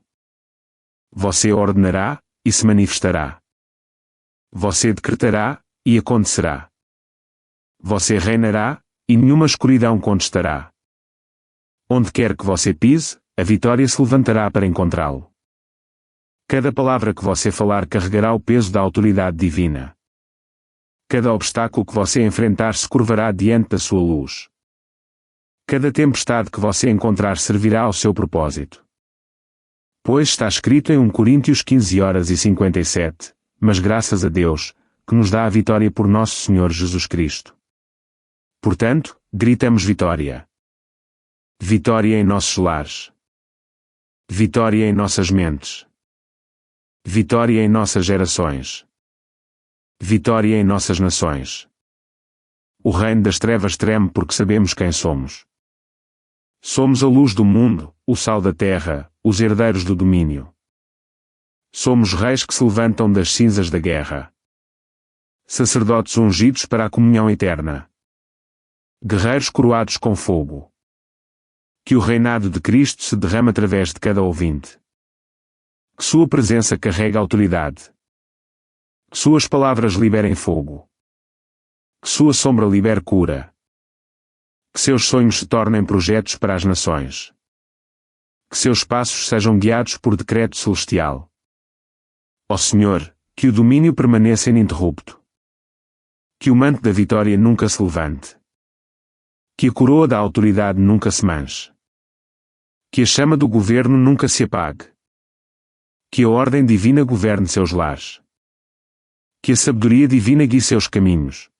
Você ordenará, e se manifestará. Você decretará, e acontecerá. Você reinará, e nenhuma escuridão contestará. Onde quer que você pise, a vitória se levantará para encontrá-lo. Cada palavra que você falar carregará o peso da autoridade divina. Cada obstáculo que você enfrentar se curvará diante da sua luz. Cada tempestade que você encontrar servirá ao seu propósito. Pois está escrito em 1 Coríntios 15:57, mas graças a Deus, que nos dá a vitória por nosso Senhor Jesus Cristo. Portanto, gritamos vitória. Vitória em nossos lares. Vitória em nossas mentes. Vitória em nossas gerações. Vitória em nossas nações. O reino das trevas treme porque sabemos quem somos. Somos a luz do mundo, o sal da terra, os herdeiros do domínio. Somos reis que se levantam das cinzas da guerra. Sacerdotes ungidos para a comunhão eterna. Guerreiros coroados com fogo. Que o reinado de Cristo se derrame através de cada ouvinte. Que sua presença carregue autoridade. Que suas palavras liberem fogo. Que sua sombra libere cura. Que seus sonhos se tornem projetos para as nações. Que seus passos sejam guiados por decreto celestial. Ó Senhor, que o domínio permaneça ininterrupto. Que o manto da vitória nunca se levante. Que a coroa da autoridade nunca se manche. Que a chama do governo nunca se apague. Que a ordem divina governe seus lares. Que a sabedoria divina guie seus caminhos.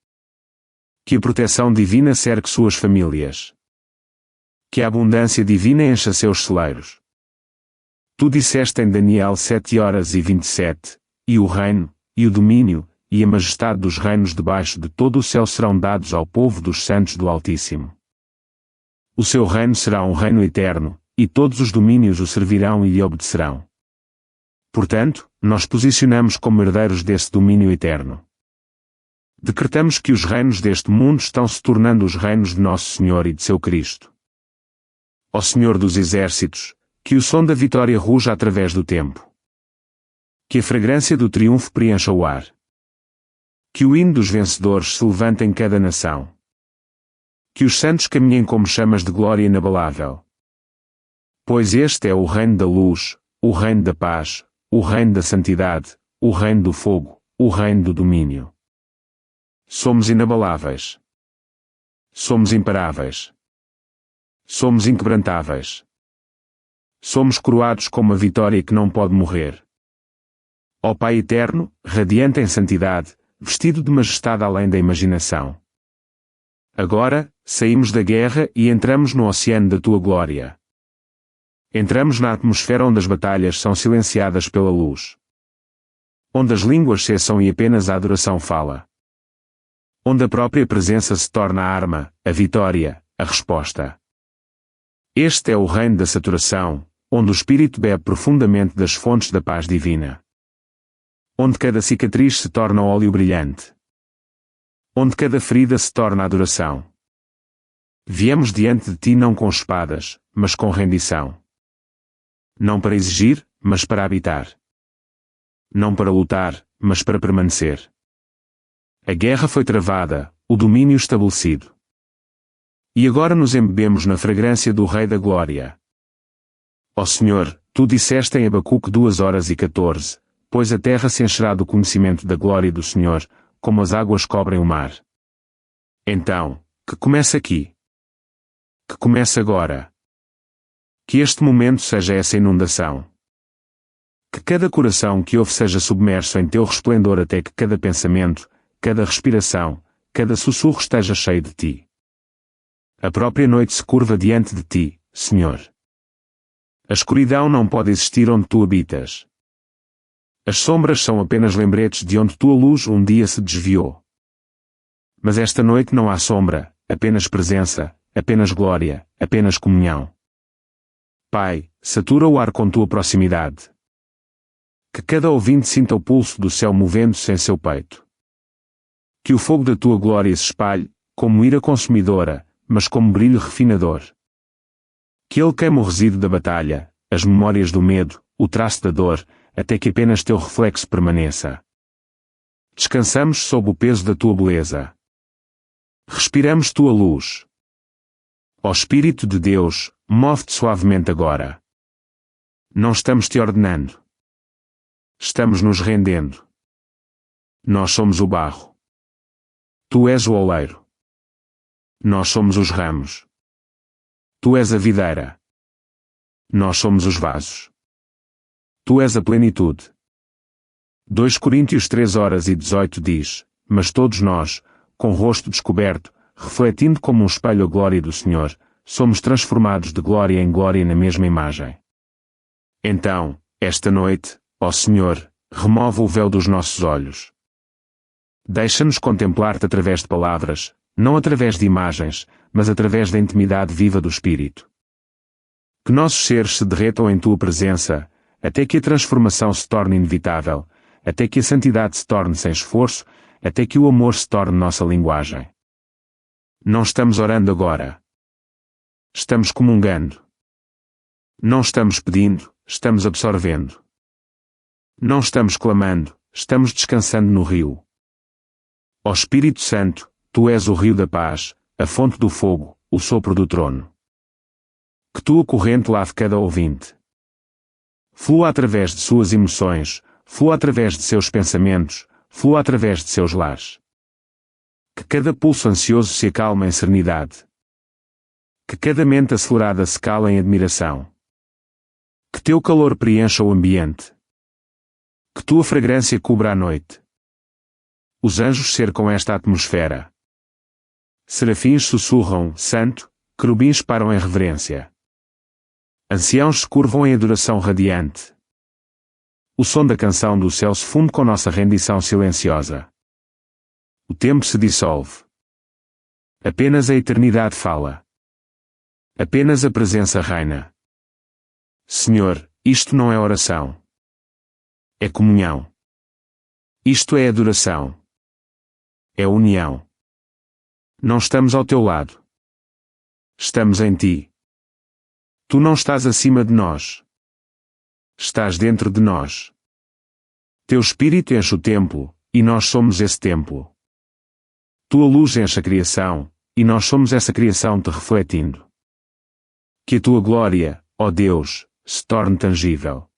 Que a proteção divina cerque suas famílias. Que a abundância divina encha seus celeiros. Tu disseste em Daniel 7:27, e o reino, e o domínio, e a majestade dos reinos debaixo de todo o céu serão dados ao povo dos santos do Altíssimo. O seu reino será um reino eterno, e todos os domínios o servirão e lhe obedecerão. Portanto, nós posicionamos como herdeiros desse domínio eterno. Decretamos que os reinos deste mundo estão se tornando os reinos de nosso Senhor e de seu Cristo. Ó Senhor dos exércitos, que o som da vitória ruja através do tempo. Que a fragrância do triunfo preencha o ar. Que o hino dos vencedores se levante em cada nação. Que os santos caminhem como chamas de glória inabalável. Pois este é o reino da luz, o reino da paz, o reino da santidade, o reino do fogo, o reino do domínio. Somos inabaláveis. Somos imparáveis. Somos inquebrantáveis. Somos coroados com uma vitória que não pode morrer. Ó Pai eterno, radiante em santidade, vestido de majestade além da imaginação. Agora, saímos da guerra e entramos no oceano da Tua glória. Entramos na atmosfera onde as batalhas são silenciadas pela luz. Onde as línguas cessam e apenas a adoração fala. Onde a própria presença se torna a arma, a vitória, a resposta. Este é o reino da saturação, onde o Espírito bebe profundamente das fontes da paz divina. Onde cada cicatriz se torna óleo brilhante. Onde cada ferida se torna adoração. Viemos diante de Ti não com espadas, mas com rendição. Não para exigir, mas para habitar. Não para lutar, mas para permanecer. A guerra foi travada, o domínio estabelecido. E agora nos embebemos na fragrância do Rei da Glória. Ó Senhor, Tu disseste em Abacuque 2:14, pois a terra se encherá do conhecimento da glória do Senhor, como as águas cobrem o mar. Então, que comece aqui. Que comece agora. Que este momento seja essa inundação. Que cada coração que ouve seja submerso em Teu resplendor até que cada pensamento, cada respiração, cada sussurro esteja cheio de Ti. A própria noite se curva diante de Ti, Senhor. A escuridão não pode existir onde Tu habitas. As sombras são apenas lembretes de onde Tua luz um dia se desviou. Mas esta noite não há sombra, apenas presença, apenas glória, apenas comunhão. Pai, satura o ar com Tua proximidade. Que cada ouvinte sinta o pulso do céu movendo-se em seu peito. Que o fogo da Tua glória se espalhe, como ira consumidora, mas como brilho refinador. Que Ele queime o resíduo da batalha, as memórias do medo, o traço da dor, até que apenas Teu reflexo permaneça. Descansamos sob o peso da Tua beleza. Respiramos Tua luz. Ó Espírito de Deus, move-te suavemente agora. Não estamos Te ordenando. Estamos nos rendendo. Nós somos o barro. Tu és o oleiro. Nós somos os ramos. Tu és a videira. Nós somos os vasos. Tu és a plenitude. 2 Coríntios 3:18 diz: Mas todos nós, com o rosto descoberto, refletindo como um espelho a glória do Senhor, somos transformados de glória em glória na mesma imagem. Então, esta noite, ó Senhor, remove o véu dos nossos olhos. Deixa-nos contemplar-te através de palavras, não através de imagens, mas através da intimidade viva do Espírito. Que nossos seres se derretam em tua presença, até que a transformação se torne inevitável, até que a santidade se torne sem esforço, até que o amor se torne nossa linguagem. Não estamos orando agora. Estamos comungando. Não estamos pedindo, estamos absorvendo. Não estamos clamando, estamos descansando no rio. Ó Espírito Santo, tu és o rio da paz, a fonte do fogo, o sopro do trono. Que tua corrente lave cada ouvinte. Flua através de suas emoções, flua através de seus pensamentos, flua através de seus lares. Que cada pulso ansioso se acalme em serenidade. Que cada mente acelerada se cale em admiração. Que teu calor preencha o ambiente. Que tua fragrância cubra a noite. Os anjos cercam esta atmosfera. Serafins sussurram, Santo, querubins param em reverência. Anciãos se curvam em adoração radiante. O som da canção do céu se funde com nossa rendição silenciosa. O tempo se dissolve. Apenas a eternidade fala. Apenas a presença reina. Senhor, isto não é oração. É comunhão. Isto é adoração. É união. Não estamos ao teu lado. Estamos em ti. Tu não estás acima de nós. Estás dentro de nós. Teu Espírito enche o templo, e nós somos esse templo. Tua luz enche a criação, e nós somos essa criação te refletindo. Que a tua glória, ó Deus, se torne tangível.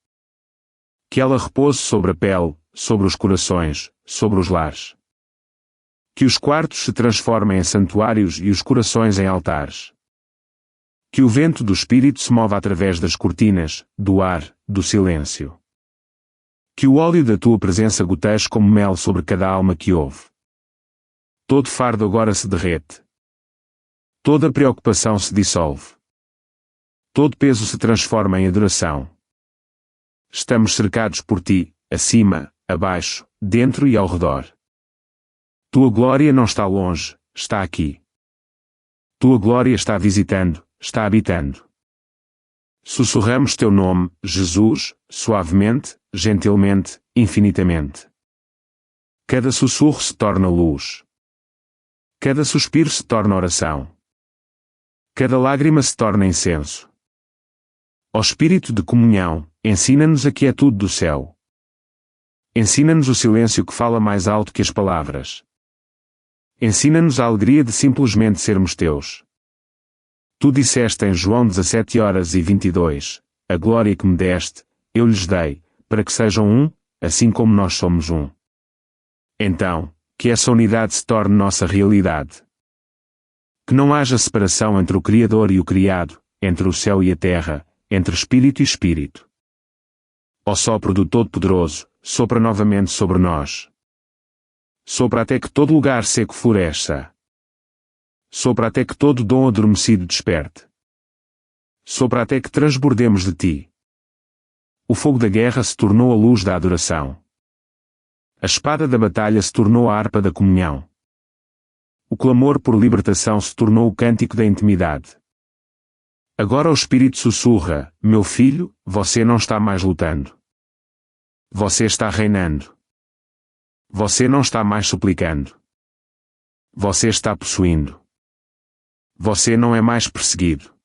Que ela repouse sobre a pele, sobre os corações, sobre os lares. Que os quartos se transformem em santuários e os corações em altares. Que o vento do Espírito se mova através das cortinas, do ar, do silêncio. Que o óleo da tua presença goteje como mel sobre cada alma que ouve. Todo fardo agora se derrete. Toda preocupação se dissolve. Todo peso se transforma em adoração. Estamos cercados por ti, acima, abaixo, dentro e ao redor. Tua glória não está longe, está aqui. Tua glória está visitando, está habitando. Sussurramos teu nome, Jesus, suavemente, gentilmente, infinitamente. Cada sussurro se torna luz. Cada suspiro se torna oração. Cada lágrima se torna incenso. Ó Espírito de comunhão, ensina-nos a quietude do céu. Ensina-nos o silêncio que fala mais alto que as palavras. Ensina-nos a alegria de simplesmente sermos teus. Tu disseste em João 17:22, a glória que me deste, eu lhes dei, para que sejam um, assim como nós somos um. Então, que essa unidade se torne nossa realidade. Que não haja separação entre o Criador e o criado, entre o céu e a terra, entre espírito e espírito. Ó sopro do Todo-Poderoso, sopra novamente sobre nós. Sopra até que todo lugar seco floresça. Sopra até que todo dom adormecido desperte. Sopra até que transbordemos de ti. O fogo da guerra se tornou a luz da adoração. A espada da batalha se tornou a harpa da comunhão. O clamor por libertação se tornou o cântico da intimidade. Agora o Espírito sussurra, meu filho, você não está mais lutando. Você está reinando. Você não está mais suplicando. Você está possuindo. Você não é mais perseguido.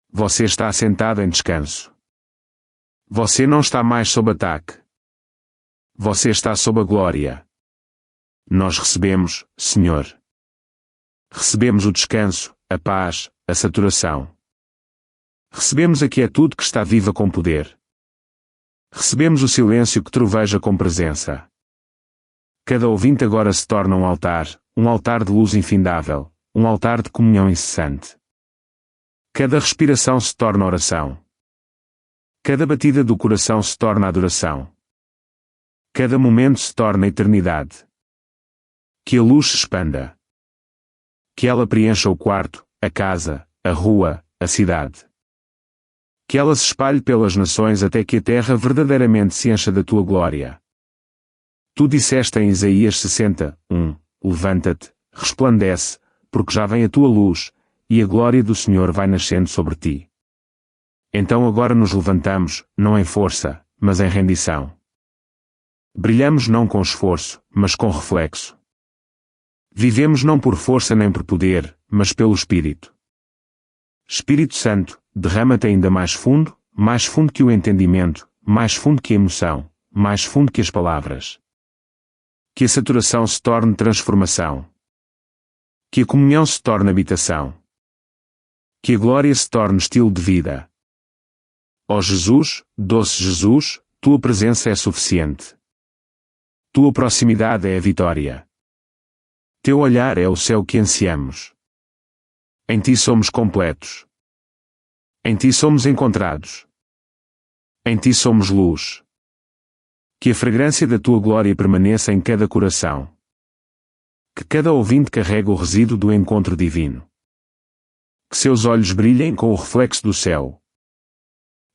Você está assentado em descanso. Você não está mais sob ataque. Você está sob a glória. Nós recebemos, Senhor. Recebemos o descanso, a paz, a saturação. Recebemos a quietude que está viva com poder. Recebemos o silêncio que troveja com presença. Cada ouvinte agora se torna um altar de luz infindável, um altar de comunhão incessante. Cada respiração se torna oração. Cada batida do coração se torna adoração. Cada momento se torna eternidade. Que a luz se expanda. Que ela preencha o quarto, a casa, a rua, a cidade. Que ela se espalhe pelas nações até que a terra verdadeiramente se encha da tua glória. Tu disseste em Isaías 60:1, levanta-te, resplandece, porque já vem a tua luz, e a glória do Senhor vai nascendo sobre ti. Então agora nos levantamos, não em força, mas em rendição. Brilhamos não com esforço, mas com reflexo. Vivemos não por força nem por poder, mas pelo Espírito. Espírito Santo, derrama-te ainda mais fundo que o entendimento, mais fundo que a emoção, mais fundo que as palavras. Que a saturação se torne transformação. Que a comunhão se torne habitação. Que a glória se torne estilo de vida. Ó Jesus, doce Jesus, tua presença é suficiente. Tua proximidade é a vitória. Teu olhar é o céu que ansiamos. Em ti somos completos. Em ti somos encontrados. Em ti somos luz. Que a fragrância da tua glória permaneça em cada coração. Que cada ouvinte carregue o resíduo do encontro divino. Que seus olhos brilhem com o reflexo do céu.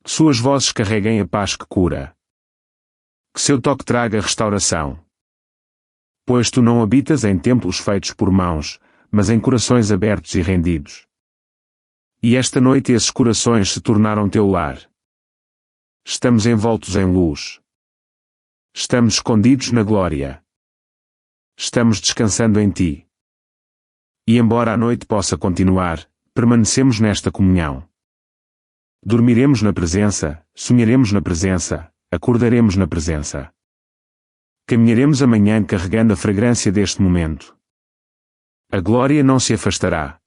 Que suas vozes carreguem a paz que cura. Que seu toque traga restauração. Pois tu não habitas em templos feitos por mãos, mas em corações abertos e rendidos. E esta noite esses corações se tornaram teu lar. Estamos envoltos em luz. Estamos escondidos na glória. Estamos descansando em ti. E embora a noite possa continuar, permanecemos nesta comunhão. Dormiremos na presença, sonharemos na presença, acordaremos na presença. Caminharemos amanhã carregando a fragrância deste momento. A glória não se afastará.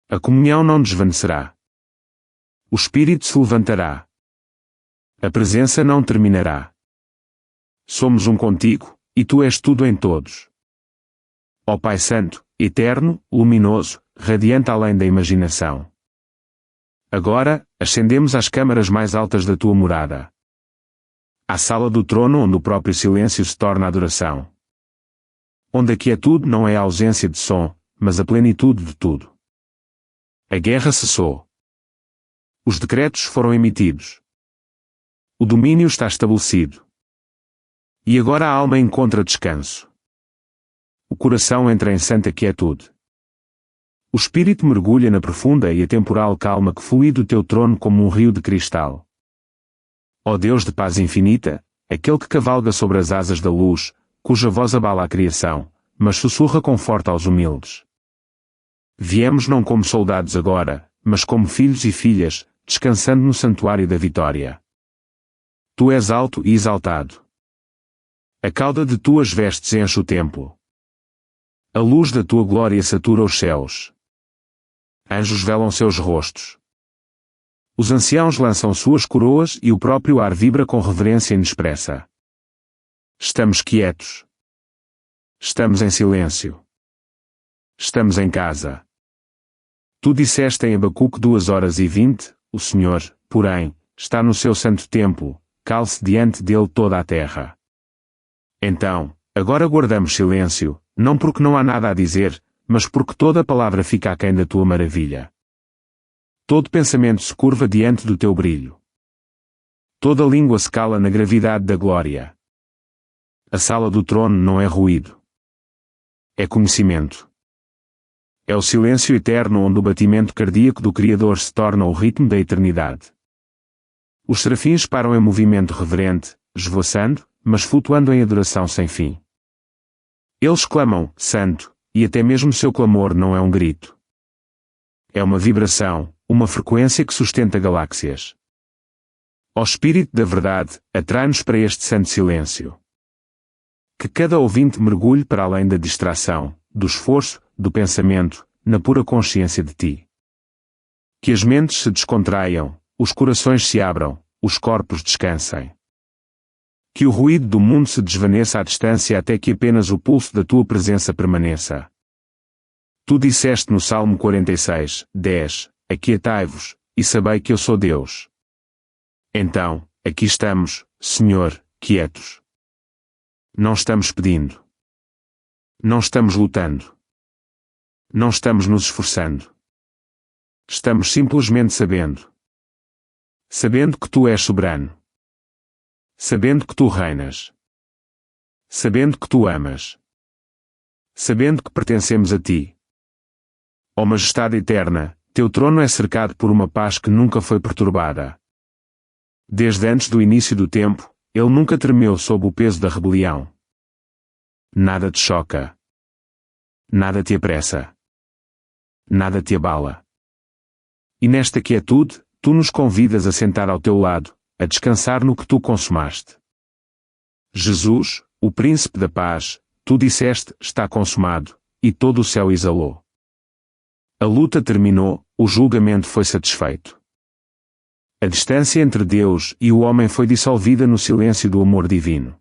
A comunhão não desvanecerá. O Espírito se levantará. A presença não terminará. Somos um contigo, e tu és tudo em todos. Ó Pai Santo, eterno, luminoso, radiante além da imaginação. Agora, ascendemos às câmaras mais altas da tua morada. À sala do trono onde o próprio silêncio se torna adoração. Onde a quietude não é a ausência de som, mas a plenitude de tudo. A guerra cessou. Os decretos foram emitidos. O domínio está estabelecido. E agora a alma encontra descanso. O coração entra em santa quietude. O espírito mergulha na profunda e atemporal calma que flui do teu trono como um rio de cristal. Ó Deus de paz infinita, aquele que cavalga sobre as asas da luz, cuja voz abala a criação, mas sussurra conforto aos humildes. Viemos não como soldados agora, mas como filhos e filhas, descansando no santuário da vitória. Tu és alto e exaltado. A cauda de tuas vestes enche o templo. A luz da tua glória satura os céus. Anjos velam seus rostos. Os anciãos lançam suas coroas e o próprio ar vibra com reverência inexpressa. Estamos quietos. Estamos em silêncio. Estamos em casa. Tu disseste em Abacuque 2:20, o Senhor, porém, está no seu santo templo, cale-se diante dele toda a terra. Então, agora guardamos silêncio, não porque não há nada a dizer, mas porque toda palavra fica aquém da tua maravilha. Todo pensamento se curva diante do teu brilho. Toda língua se cala na gravidade da glória. A sala do trono não é ruído. É conhecimento. É o silêncio eterno onde o batimento cardíaco do Criador se torna o ritmo da eternidade. Os serafins param em movimento reverente, esvoaçando, mas flutuando em adoração sem fim. Eles clamam, Santo, e até mesmo seu clamor não é um grito. É uma vibração, uma frequência que sustenta galáxias. Ó Espírito da Verdade, atrai-nos para este santo silêncio. Que cada ouvinte mergulhe para além da distração, do esforço, do pensamento, na pura consciência de ti. Que as mentes se descontraiam, os corações se abram, os corpos descansem. Que o ruído do mundo se desvaneça à distância até que apenas o pulso da tua presença permaneça. Tu disseste no Salmo 46, 10, aquietai-vos, e sabei que eu sou Deus. Então, aqui estamos, Senhor, quietos. Não estamos pedindo. Não estamos lutando. Não estamos nos esforçando. Estamos simplesmente sabendo. Sabendo que tu és soberano. Sabendo que tu reinas. Sabendo que tu amas. Sabendo que pertencemos a ti. Ó Majestade eterna, teu trono é cercado por uma paz que nunca foi perturbada. Desde antes do início do tempo, ele nunca tremeu sob o peso da rebelião. Nada te choca. Nada te apressa. Nada te abala. E nesta quietude, tu nos convidas a sentar ao teu lado, a descansar no que tu consumaste. Jesus, o príncipe da paz, tu disseste, está consumado, e todo o céu exalou. A luta terminou, o julgamento foi satisfeito. A distância entre Deus e o homem foi dissolvida no silêncio do amor divino.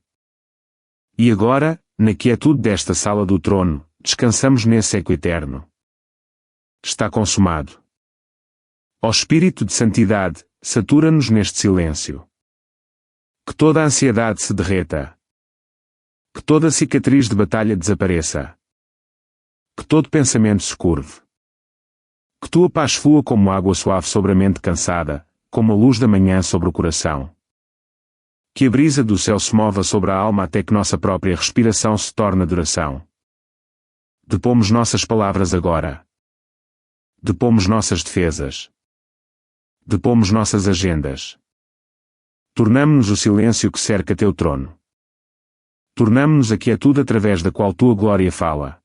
E agora, na quietude desta sala do trono, descansamos nesse eco eterno. Está consumado. Ó Espírito de Santidade, satura-nos neste silêncio. Que toda a ansiedade se derreta. Que toda cicatriz de batalha desapareça. Que todo pensamento se curve. Que tua paz flua como água suave sobre a mente cansada, como a luz da manhã sobre o coração. Que a brisa do céu se mova sobre a alma até que nossa própria respiração se torne adoração. Depomos nossas palavras agora. Depomos nossas defesas. Depomos nossas agendas. Tornamo-nos o silêncio que cerca teu trono. Tornamo-nos a quietude através da qual tua glória fala.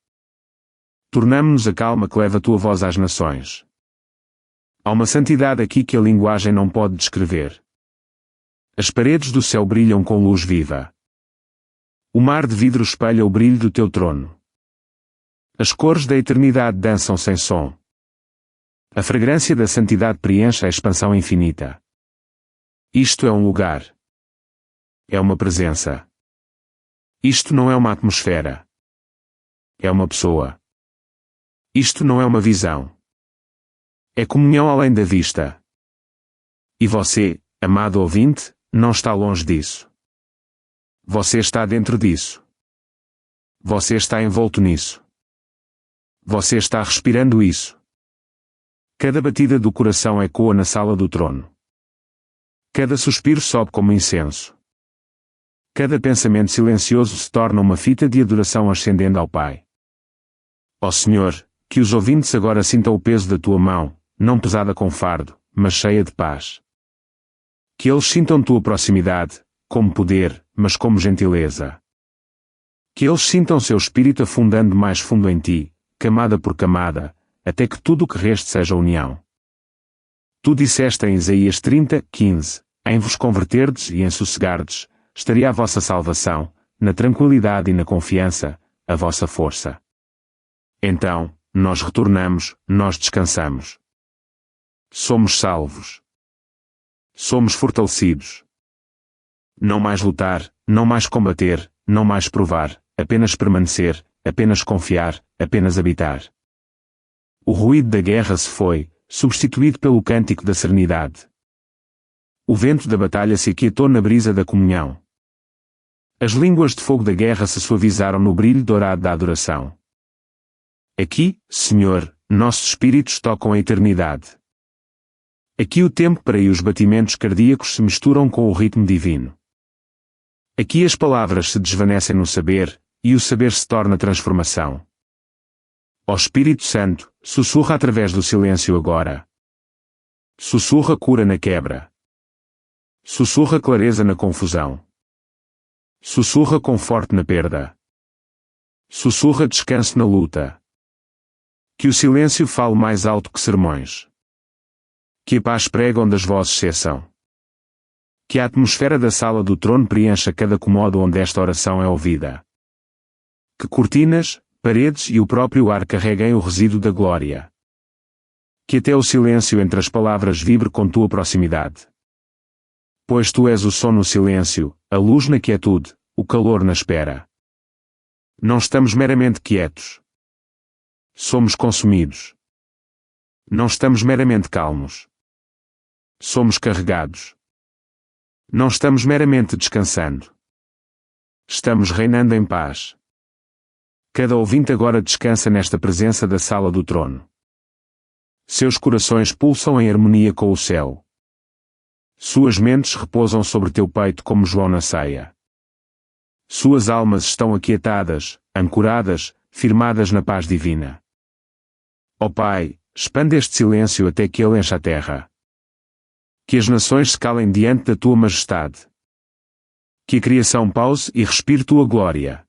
Tornamo-nos a calma que leva tua voz às nações. Há uma santidade aqui que a linguagem não pode descrever. As paredes do céu brilham com luz viva. O mar de vidro espelha o brilho do teu trono. As cores da eternidade dançam sem som. A fragrância da santidade preenche a expansão infinita. Isto é um lugar. É uma presença. Isto não é uma atmosfera. É uma pessoa. Isto não é uma visão. É comunhão além da vista. E você, amado ouvinte, não está longe disso. Você está dentro disso. Você está envolto nisso. Você está respirando isso. Cada batida do coração ecoa na sala do trono. Cada suspiro sobe como incenso. Cada pensamento silencioso se torna uma fita de adoração ascendendo ao Pai. Ó Senhor, que os ouvintes agora sintam o peso da tua mão, não pesada com fardo, mas cheia de paz. Que eles sintam tua proximidade, como poder, mas como gentileza. Que eles sintam seu espírito afundando mais fundo em ti, camada por camada, até que tudo o que reste seja união. Tu disseste em Isaías 30, 15, em vos converterdes e em sossegardes, estaria a vossa salvação, na tranquilidade e na confiança, a vossa força. Então, nós retornamos, nós descansamos. Somos salvos. Somos fortalecidos. Não mais lutar, não mais combater, não mais provar, apenas permanecer, apenas confiar, apenas habitar. O ruído da guerra se foi, substituído pelo cântico da serenidade. O vento da batalha se aquietou na brisa da comunhão. As línguas de fogo da guerra se suavizaram no brilho dourado da adoração. Aqui, Senhor, nossos espíritos tocam a eternidade. Aqui o tempo para e os batimentos cardíacos se misturam com o ritmo divino. Aqui as palavras se desvanecem no saber, e o saber se torna transformação. Ó Espírito Santo, sussurra através do silêncio agora. Sussurra cura na quebra. Sussurra clareza na confusão. Sussurra conforto na perda. Sussurra descanso na luta. Que o silêncio fale mais alto que sermões. Que a paz pregue onde as vozes cessam. Que a atmosfera da sala do trono preencha cada cômodo onde esta oração é ouvida. Que cortinas, paredes e o próprio ar carreguem o resíduo da glória. Que até o silêncio entre as palavras vibre com tua proximidade. Pois tu és o som no silêncio, a luz na quietude, o calor na espera. Não estamos meramente quietos. Somos consumidos. Não estamos meramente calmos. Somos carregados. Não estamos meramente descansando. Estamos reinando em paz. Cada ouvinte agora descansa nesta presença da sala do trono. Seus corações pulsam em harmonia com o céu. Suas mentes repousam sobre teu peito como João na ceia. Suas almas estão aquietadas, ancoradas, firmadas na paz divina. Ó Pai, expande este silêncio até que ele encha a terra. Que as nações se calem diante da tua majestade. Que a criação pause e respire tua glória.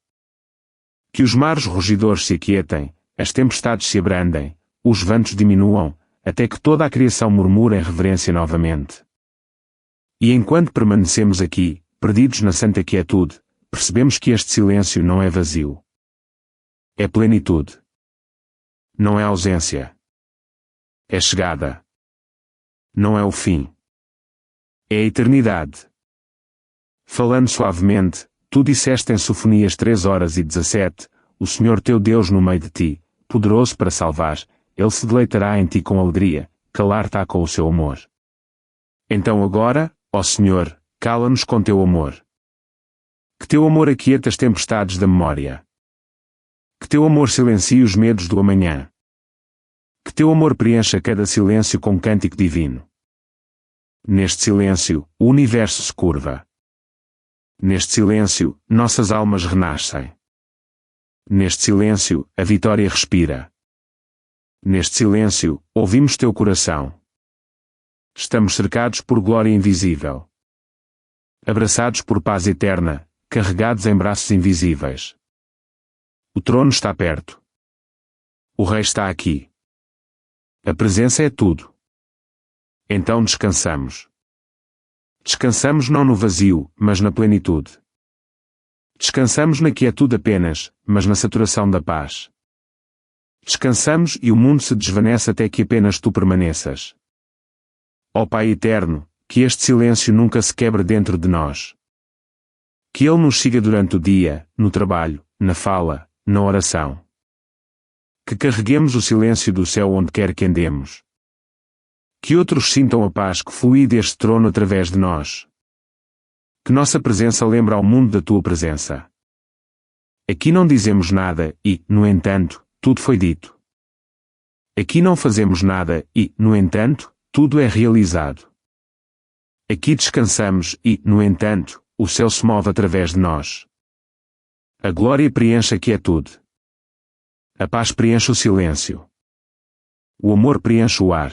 Que os mares rugidores se aquietem, as tempestades se abrandem, os ventos diminuam, até que toda a criação murmure em reverência novamente. E enquanto permanecemos aqui, perdidos na santa quietude, percebemos que este silêncio não é vazio. É plenitude. Não é ausência. É chegada. Não é o fim. É a eternidade. Falando suavemente, tu disseste em Sofonias 3:17, o Senhor teu Deus no meio de ti, poderoso para salvar, Ele se deleitará em ti com alegria, calar-te-á com o seu amor. Então agora, ó Senhor, cala-nos com teu amor. Que teu amor aquieta as tempestades da memória. Que teu amor silencie os medos do amanhã. Que teu amor preencha cada silêncio com cântico divino. Neste silêncio, o universo se curva. Neste silêncio, nossas almas renascem. Neste silêncio, a vitória respira. Neste silêncio, ouvimos teu coração. Estamos cercados por glória invisível. Abraçados por paz eterna, carregados em braços invisíveis. O trono está perto. O Rei está aqui. A presença é tudo. Então descansamos. Descansamos não no vazio, mas na plenitude. Descansamos na quietude apenas, mas na saturação da paz. Descansamos e o mundo se desvanece até que apenas tu permaneças. Ó Pai eterno, que este silêncio nunca se quebre dentro de nós. Que ele nos siga durante o dia, no trabalho, na fala, na oração. Que carreguemos o silêncio do céu onde quer que andemos. Que outros sintam a paz que flui deste trono através de nós. Que nossa presença lembre ao mundo da tua presença. Aqui não dizemos nada e, no entanto, tudo foi dito. Aqui não fazemos nada e, no entanto, tudo é realizado. Aqui descansamos e, no entanto, o céu se move através de nós. A glória preenche a quietude. A paz preenche o silêncio. O amor preenche o ar.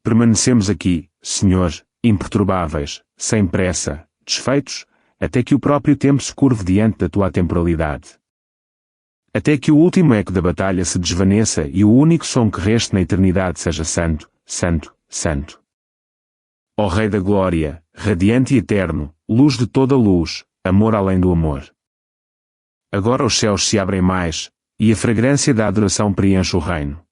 Permanecemos aqui, Senhor, imperturbáveis, sem pressa, desfeitos, até que o próprio tempo se curve diante da tua atemporalidade. Até que o último eco da batalha se desvaneça e o único som que reste na eternidade seja santo, santo, santo. Ó Rei da Glória, radiante e eterno, luz de toda luz, amor além do amor. Agora os céus se abrem mais, e a fragrância da adoração preenche o reino.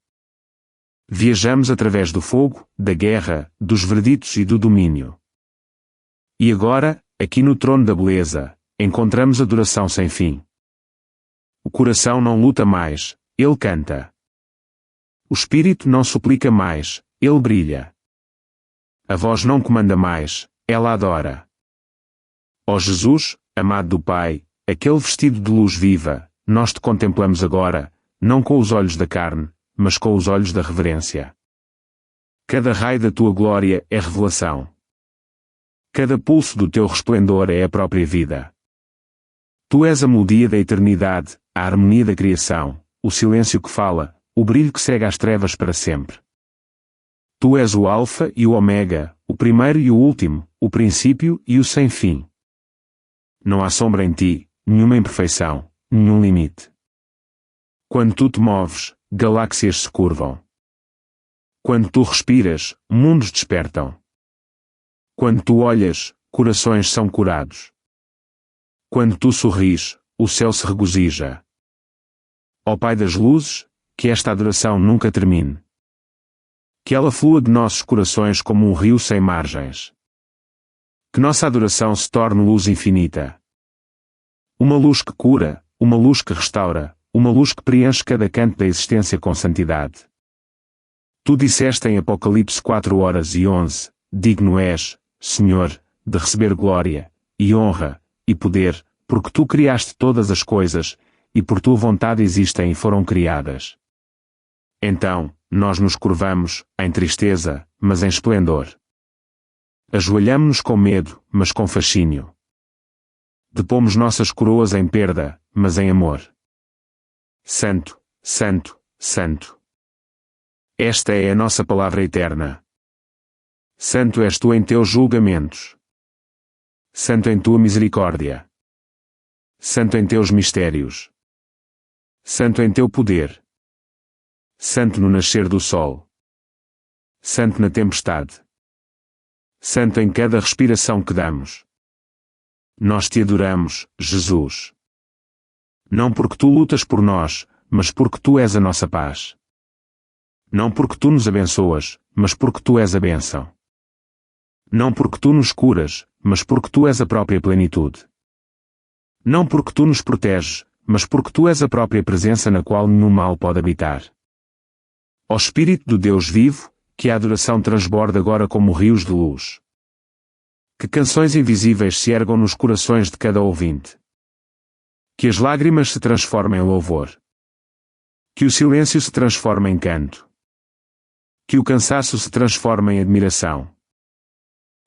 Viajamos através do fogo, da guerra, dos verditos e do domínio. E agora, aqui no trono da beleza, encontramos adoração sem fim. O coração não luta mais, ele canta. O espírito não suplica mais, ele brilha. A voz não comanda mais, ela adora. Ó Jesus, amado do Pai, aquele vestido de luz viva, nós te contemplamos agora, não com os olhos da carne, mas com os olhos da reverência. Cada raio da tua glória é revelação. Cada pulso do teu resplendor é a própria vida. Tu és a melodia da eternidade, a harmonia da criação, o silêncio que fala, o brilho que cega as trevas para sempre. Tu és o Alfa e o Ômega, o primeiro e o último, o princípio e o sem fim. Não há sombra em ti, nenhuma imperfeição, nenhum limite. Quando tu te moves, galáxias se curvam. Quando tu respiras, mundos despertam. Quando tu olhas, corações são curados. Quando tu sorris, o céu se regozija. Ó Pai das luzes, que esta adoração nunca termine. Que ela flua de nossos corações como um rio sem margens. Que nossa adoração se torne luz infinita. Uma luz que cura, uma luz que restaura, uma luz que preenche cada canto da existência com santidade. Tu disseste em Apocalipse 4:11, digno és, Senhor, de receber glória, e honra, e poder, porque tu criaste todas as coisas, e por tua vontade existem e foram criadas. Então, nós nos curvamos, em tristeza, mas em esplendor. Ajoelhamo-nos com medo, mas com fascínio. Depomos nossas coroas em perda, mas em amor. Santo, Santo, Santo. Esta é a nossa palavra eterna. Santo és tu em teus julgamentos. Santo em tua misericórdia. Santo em teus mistérios. Santo em teu poder. Santo no nascer do sol. Santo na tempestade. Santo em cada respiração que damos. Nós te adoramos, Jesus. Não porque tu lutas por nós, mas porque tu és a nossa paz. Não porque tu nos abençoas, mas porque tu és a bênção. Não porque tu nos curas, mas porque tu és a própria plenitude. Não porque tu nos proteges, mas porque tu és a própria presença na qual nenhum mal pode habitar. Ó Espírito do Deus vivo, que a adoração transborda agora como rios de luz. Que canções invisíveis se ergam nos corações de cada ouvinte. Que as lágrimas se transformem em louvor. Que o silêncio se transforme em canto. Que o cansaço se transforme em admiração.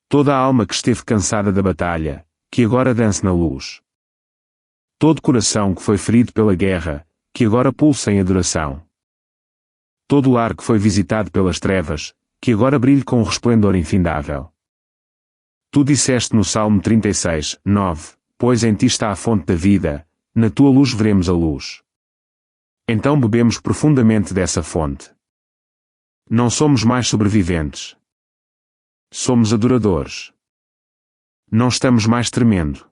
Toda a alma que esteve cansada da batalha, que agora dance na luz. Todo coração que foi ferido pela guerra, que agora pulsa em adoração. Todo lar que foi visitado pelas trevas, que agora brilhe com um resplendor infindável. Tu disseste no Salmo 36:9, pois em ti está a fonte da vida, na tua luz veremos a luz. Então bebemos profundamente dessa fonte. Não somos mais sobreviventes. Somos adoradores. Não estamos mais tremendo.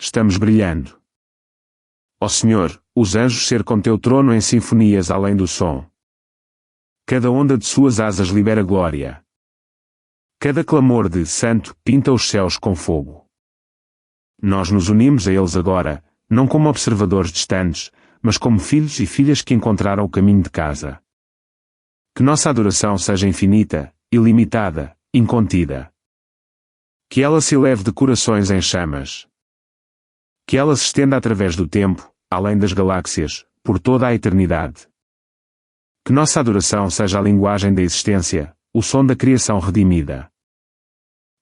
Estamos brilhando. Ó Senhor, os anjos cercam teu trono em sinfonias além do som. Cada onda de suas asas libera glória. Cada clamor de Santo pinta os céus com fogo. Nós nos unimos a eles agora, não como observadores distantes, mas como filhos e filhas que encontraram o caminho de casa. Que nossa adoração seja infinita, ilimitada, incontida. Que ela se eleve de corações em chamas. Que ela se estenda através do tempo, além das galáxias, por toda a eternidade. Que nossa adoração seja a linguagem da existência, o som da criação redimida.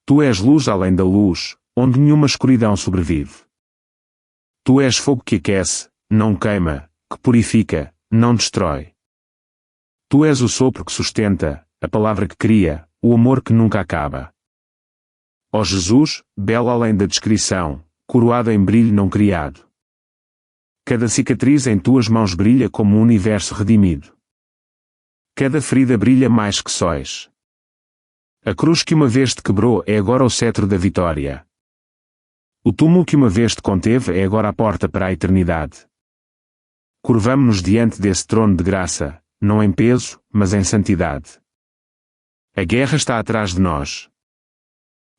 Tu és luz além da luz, onde nenhuma escuridão sobrevive. Tu és fogo que aquece, não queima, que purifica, não destrói. Tu és o sopro que sustenta, a palavra que cria, o amor que nunca acaba. Ó Jesus, belo além da descrição, coroado em brilho não criado. Cada cicatriz em tuas mãos brilha como um universo redimido. Cada ferida brilha mais que sóis. A cruz que uma vez te quebrou é agora o cetro da vitória. O túmulo que uma vez te conteve é agora a porta para a eternidade. Curvamo-nos diante desse trono de graça, não em peso, mas em santidade. A guerra está atrás de nós.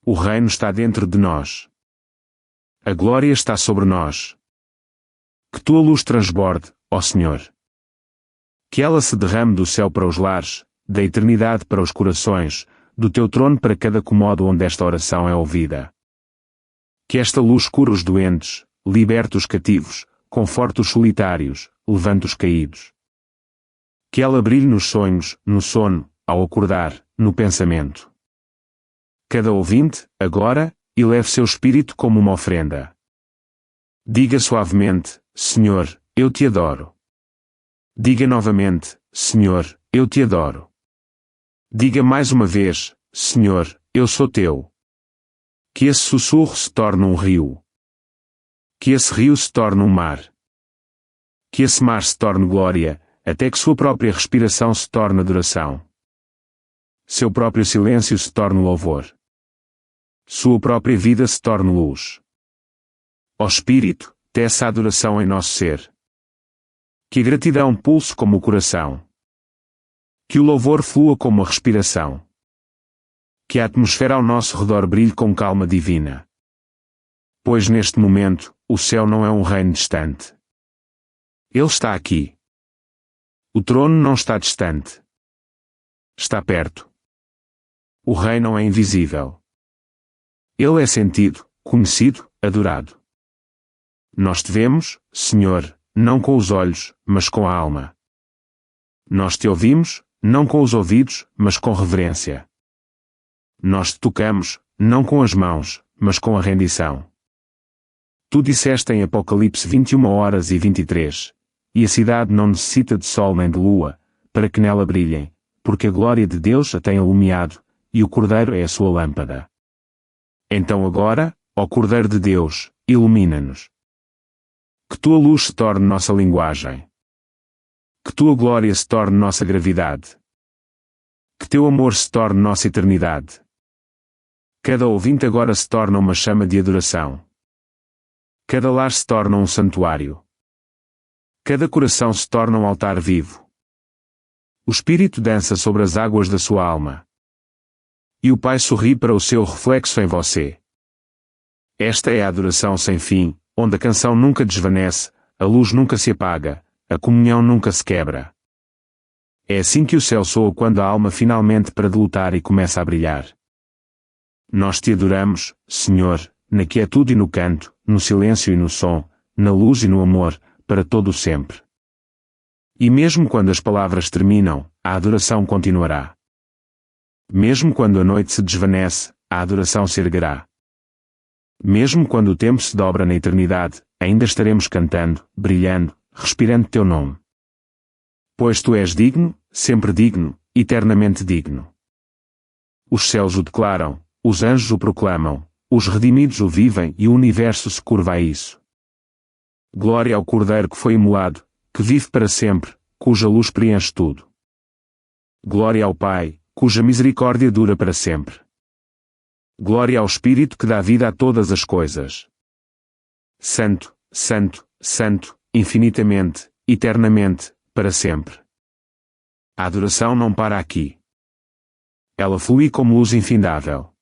O reino está dentro de nós. A glória está sobre nós. Que tua luz transborde, ó Senhor. Que ela se derrame do céu para os lares, da eternidade para os corações, do teu trono para cada cômodo onde esta oração é ouvida. Que esta luz cure os doentes, liberte os cativos, conforte os solitários, levante os caídos. Que ela brilhe nos sonhos, no sono, ao acordar, no pensamento. Cada ouvinte, agora, eleve seu espírito como uma ofrenda. Diga suavemente, Senhor, eu te adoro. Diga novamente, Senhor, eu te adoro. Diga mais uma vez, Senhor, eu sou teu. Que esse sussurro se torne um rio. Que esse rio se torne um mar. Que esse mar se torne glória, até que sua própria respiração se torne adoração. Seu próprio silêncio se torne louvor. Sua própria vida se torne luz. Ó Espírito, tece a adoração em nosso ser. Que a gratidão pulse como o coração. Que o louvor flua como a respiração. Que a atmosfera ao nosso redor brilhe com calma divina. Pois neste momento, o céu não é um reino distante. Ele está aqui. O trono não está distante. Está perto. O rei não é invisível. Ele é sentido, conhecido, adorado. Nós te vemos, Senhor, não com os olhos, mas com a alma. Nós te ouvimos, não com os ouvidos, mas com reverência. Nós te tocamos, não com as mãos, mas com a rendição. Tu disseste em Apocalipse 21h23, e a cidade não necessita de sol nem de lua, para que nela brilhem, porque a glória de Deus a tem alumiado, e o Cordeiro é a sua lâmpada. Então agora, ó Cordeiro de Deus, ilumina-nos. Que tua luz se torne nossa linguagem. Que tua glória se torne nossa gravidade. Que teu amor se torne nossa eternidade. Cada ouvinte agora se torna uma chama de adoração. Cada lar se torna um santuário. Cada coração se torna um altar vivo. O Espírito dança sobre as águas da sua alma. E o Pai sorri para o seu reflexo em você. Esta é a adoração sem fim, onde a canção nunca desvanece, a luz nunca se apaga, a comunhão nunca se quebra. É assim que o céu soa quando a alma finalmente para de lutar e começa a brilhar. Nós te adoramos, Senhor, na quietude e no canto, no silêncio e no som, na luz e no amor, para todo o sempre. E mesmo quando as palavras terminam, a adoração continuará. Mesmo quando a noite se desvanece, a adoração se erguerá. Mesmo quando o tempo se dobra na eternidade, ainda estaremos cantando, brilhando, respirando teu nome. Pois tu és digno, sempre digno, eternamente digno. Os céus o declaram, os anjos o proclamam, os redimidos o vivem e o universo se curva a isso. Glória ao Cordeiro que foi imolado, que vive para sempre, cuja luz preenche tudo. Glória ao Pai, cuja misericórdia dura para sempre. Glória ao Espírito que dá vida a todas as coisas. Santo, Santo, Santo, infinitamente, eternamente, para sempre. A adoração não para aqui. Ela flui como luz infindável.